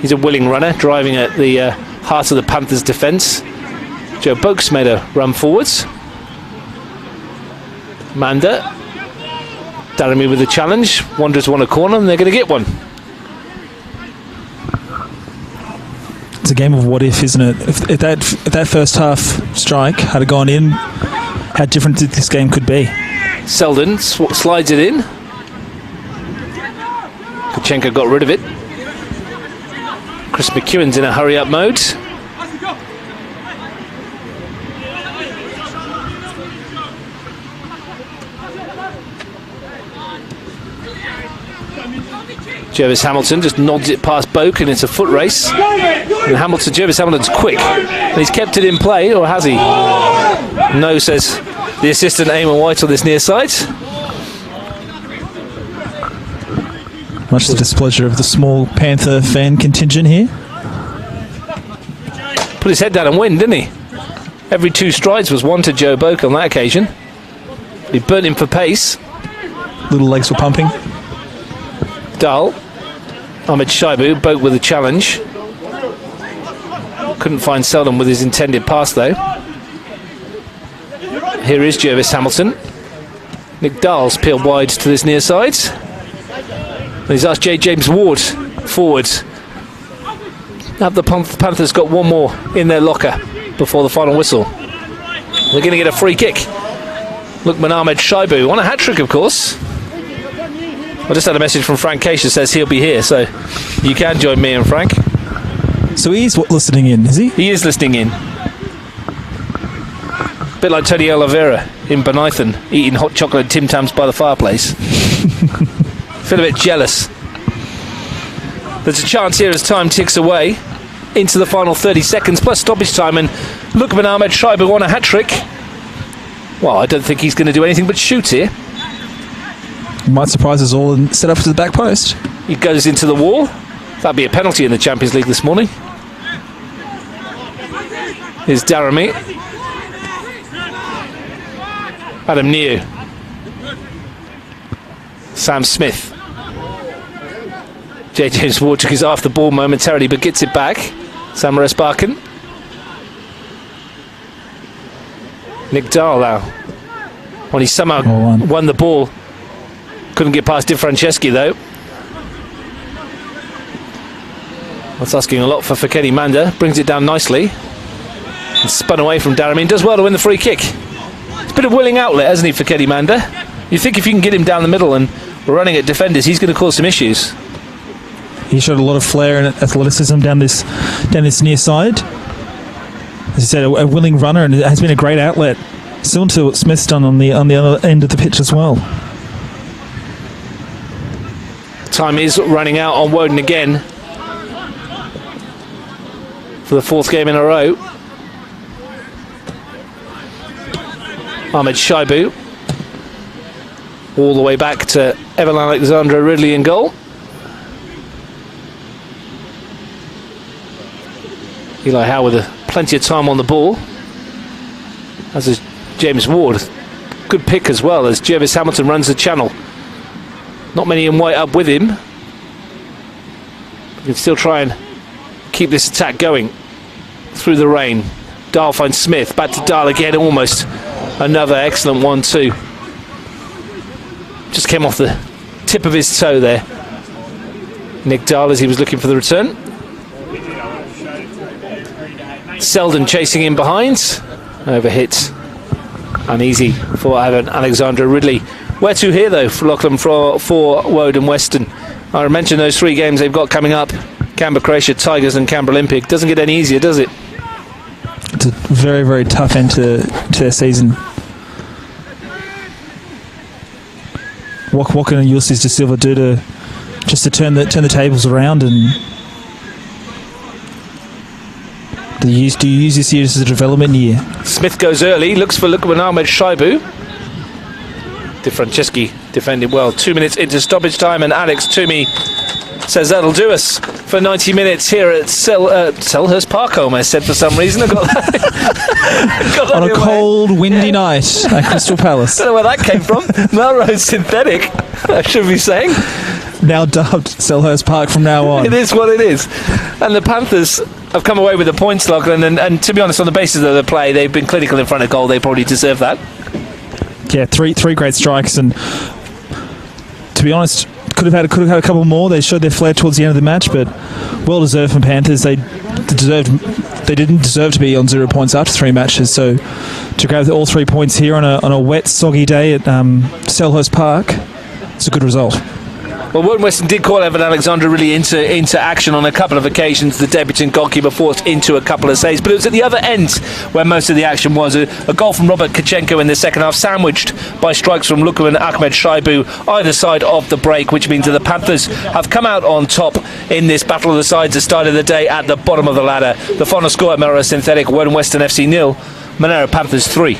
He's a willing runner, driving at the heart of the Panthers' defence. Joe Boak's made a run forwards. Manda. Daramy with the challenge. Wanderers want a corner and they're going to get one. It's a game of what if, isn't it? If that first half strike had gone in, how different this game could be. Selden slides it in. Kachenko got rid of it. Chris McEwen's in a hurry-up mode. Jervis Hamilton just nods it past Boak, and it's a foot race. And Jervis Hamilton's quick. And he's kept it in play, or has he? No, says the assistant Eamon White on this near side. Much to the displeasure of the small Panther fan contingent here. Put his head down and win, didn't he? Every 2 strides was one to Joe Boak on that occasion. He burnt him for pace. Little legs were pumping. Dahl. Ahmed Shaibu. Boak with a challenge. Couldn't find Seldon with his intended pass, though. Here is Jervis Hamilton. Nick Dahl's peeled wide to this near side. And he's asked James Ward forward. Have the Panthers got one more in their locker before the final whistle? We're going to get a free kick. Lukman Ahmed Shaibu on a hat-trick, of course. I just had a message from Frank Case that says he'll be here, so you can join me and Frank. So he is listening in, is he? He is listening in. A bit like Tony Oliveira in Benithan, eating hot chocolate Tim Tams by the fireplace. Feel a bit jealous. There's a chance here as time ticks away into the final 30 seconds, plus stoppage time, and Lukman Ahmed Shaibu on a hat-trick. Well, I don't think he's going to do anything but shoot here. Might surprise us all and set up to the back post. He goes into the wall. That'd be a penalty in the Champions League this morning. Here's Daramy. Adam New. Sam Smith. James Ward took his eye off the ball momentarily, but gets it back. Samaras Barkin. Nick Dahl now. When he somehow won the ball. Couldn't get past Di Franceschi, though. That's asking a lot for Feketi Manda. Brings it down nicely. And spun away from Daramy. Does well to win the free kick. It's a bit of willing outlet, hasn't he, Feketi Manda? You think if you can get him down the middle and running at defenders, he's going to cause some issues. He showed a lot of flair and athleticism down this near side. As you said, a willing runner, and it has been a great outlet. Similar to what Smith's done on the other end of the pitch as well. Time is running out on Woden again for the 4th game in a row. Ahmed Shaibu all the way back to Evan Alexander Ridley in goal. Eli Howe with plenty of time on the ball, as is James Ward. Good pick as well as Jervis Hamilton runs the channel. Not many in white up with him. We can still try and keep this attack going through the rain. Dahl finds Smith. Back to Dahl again. Almost another excellent 1-2. Just came off the tip of his toe there. Nick Dahl as he was looking for the return. Seldon chasing in behind. Overhit. Uneasy for Alexandra Ridley. Where to here, though, for Lachlan for Woden Weston? I mentioned those 3 games they've got coming up. Canberra Croatia, Tigers and Canberra Olympic. Doesn't get any easier, does it? It's a very, very tough end to their season. What can Ulysses De Silva do to turn the tables around? And do you use this year as a development year? Smith goes early, looks for Lukman Ahmed Shaibu. Di Franceschi defended well. 2 minutes into stoppage time, and Alex Toomey says that'll do us for 90 minutes here at Selhurst Park. I almost said for some reason. I got that on a cold, windy night at Crystal Palace. I don't know where that came from. Melrose Synthetic, I should be saying. Now dubbed Selhurst Park from now on. It is what it is. And the Panthers have come away with the points, Lachlan, and to be honest, on the basis of the play, they've been clinical in front of goal. They probably deserve that. Yeah, three great strikes, and to be honest, could have had a couple more. They showed their flair towards the end of the match, but well deserved from Panthers. They didn't deserve to be on 0 points after 3 matches. So to grab all 3 points here on a wet, soggy day at Selhurst Park, it's a good result. Well, Woden Weston did call Evan Alexander really into action on a couple of occasions. The debutant goalkeeper forced into a couple of saves, but it was at the other end where most of the action was. A goal from Robert Kachenko in the second half, sandwiched by strikes from Luka and Ahmed Shaibu either side of the break, which means that the Panthers have come out on top in this battle of the sides that started the day at the bottom of the ladder. The final score at Melrose Synthetic, Woden Weston FC 0, Monaro Panthers 3.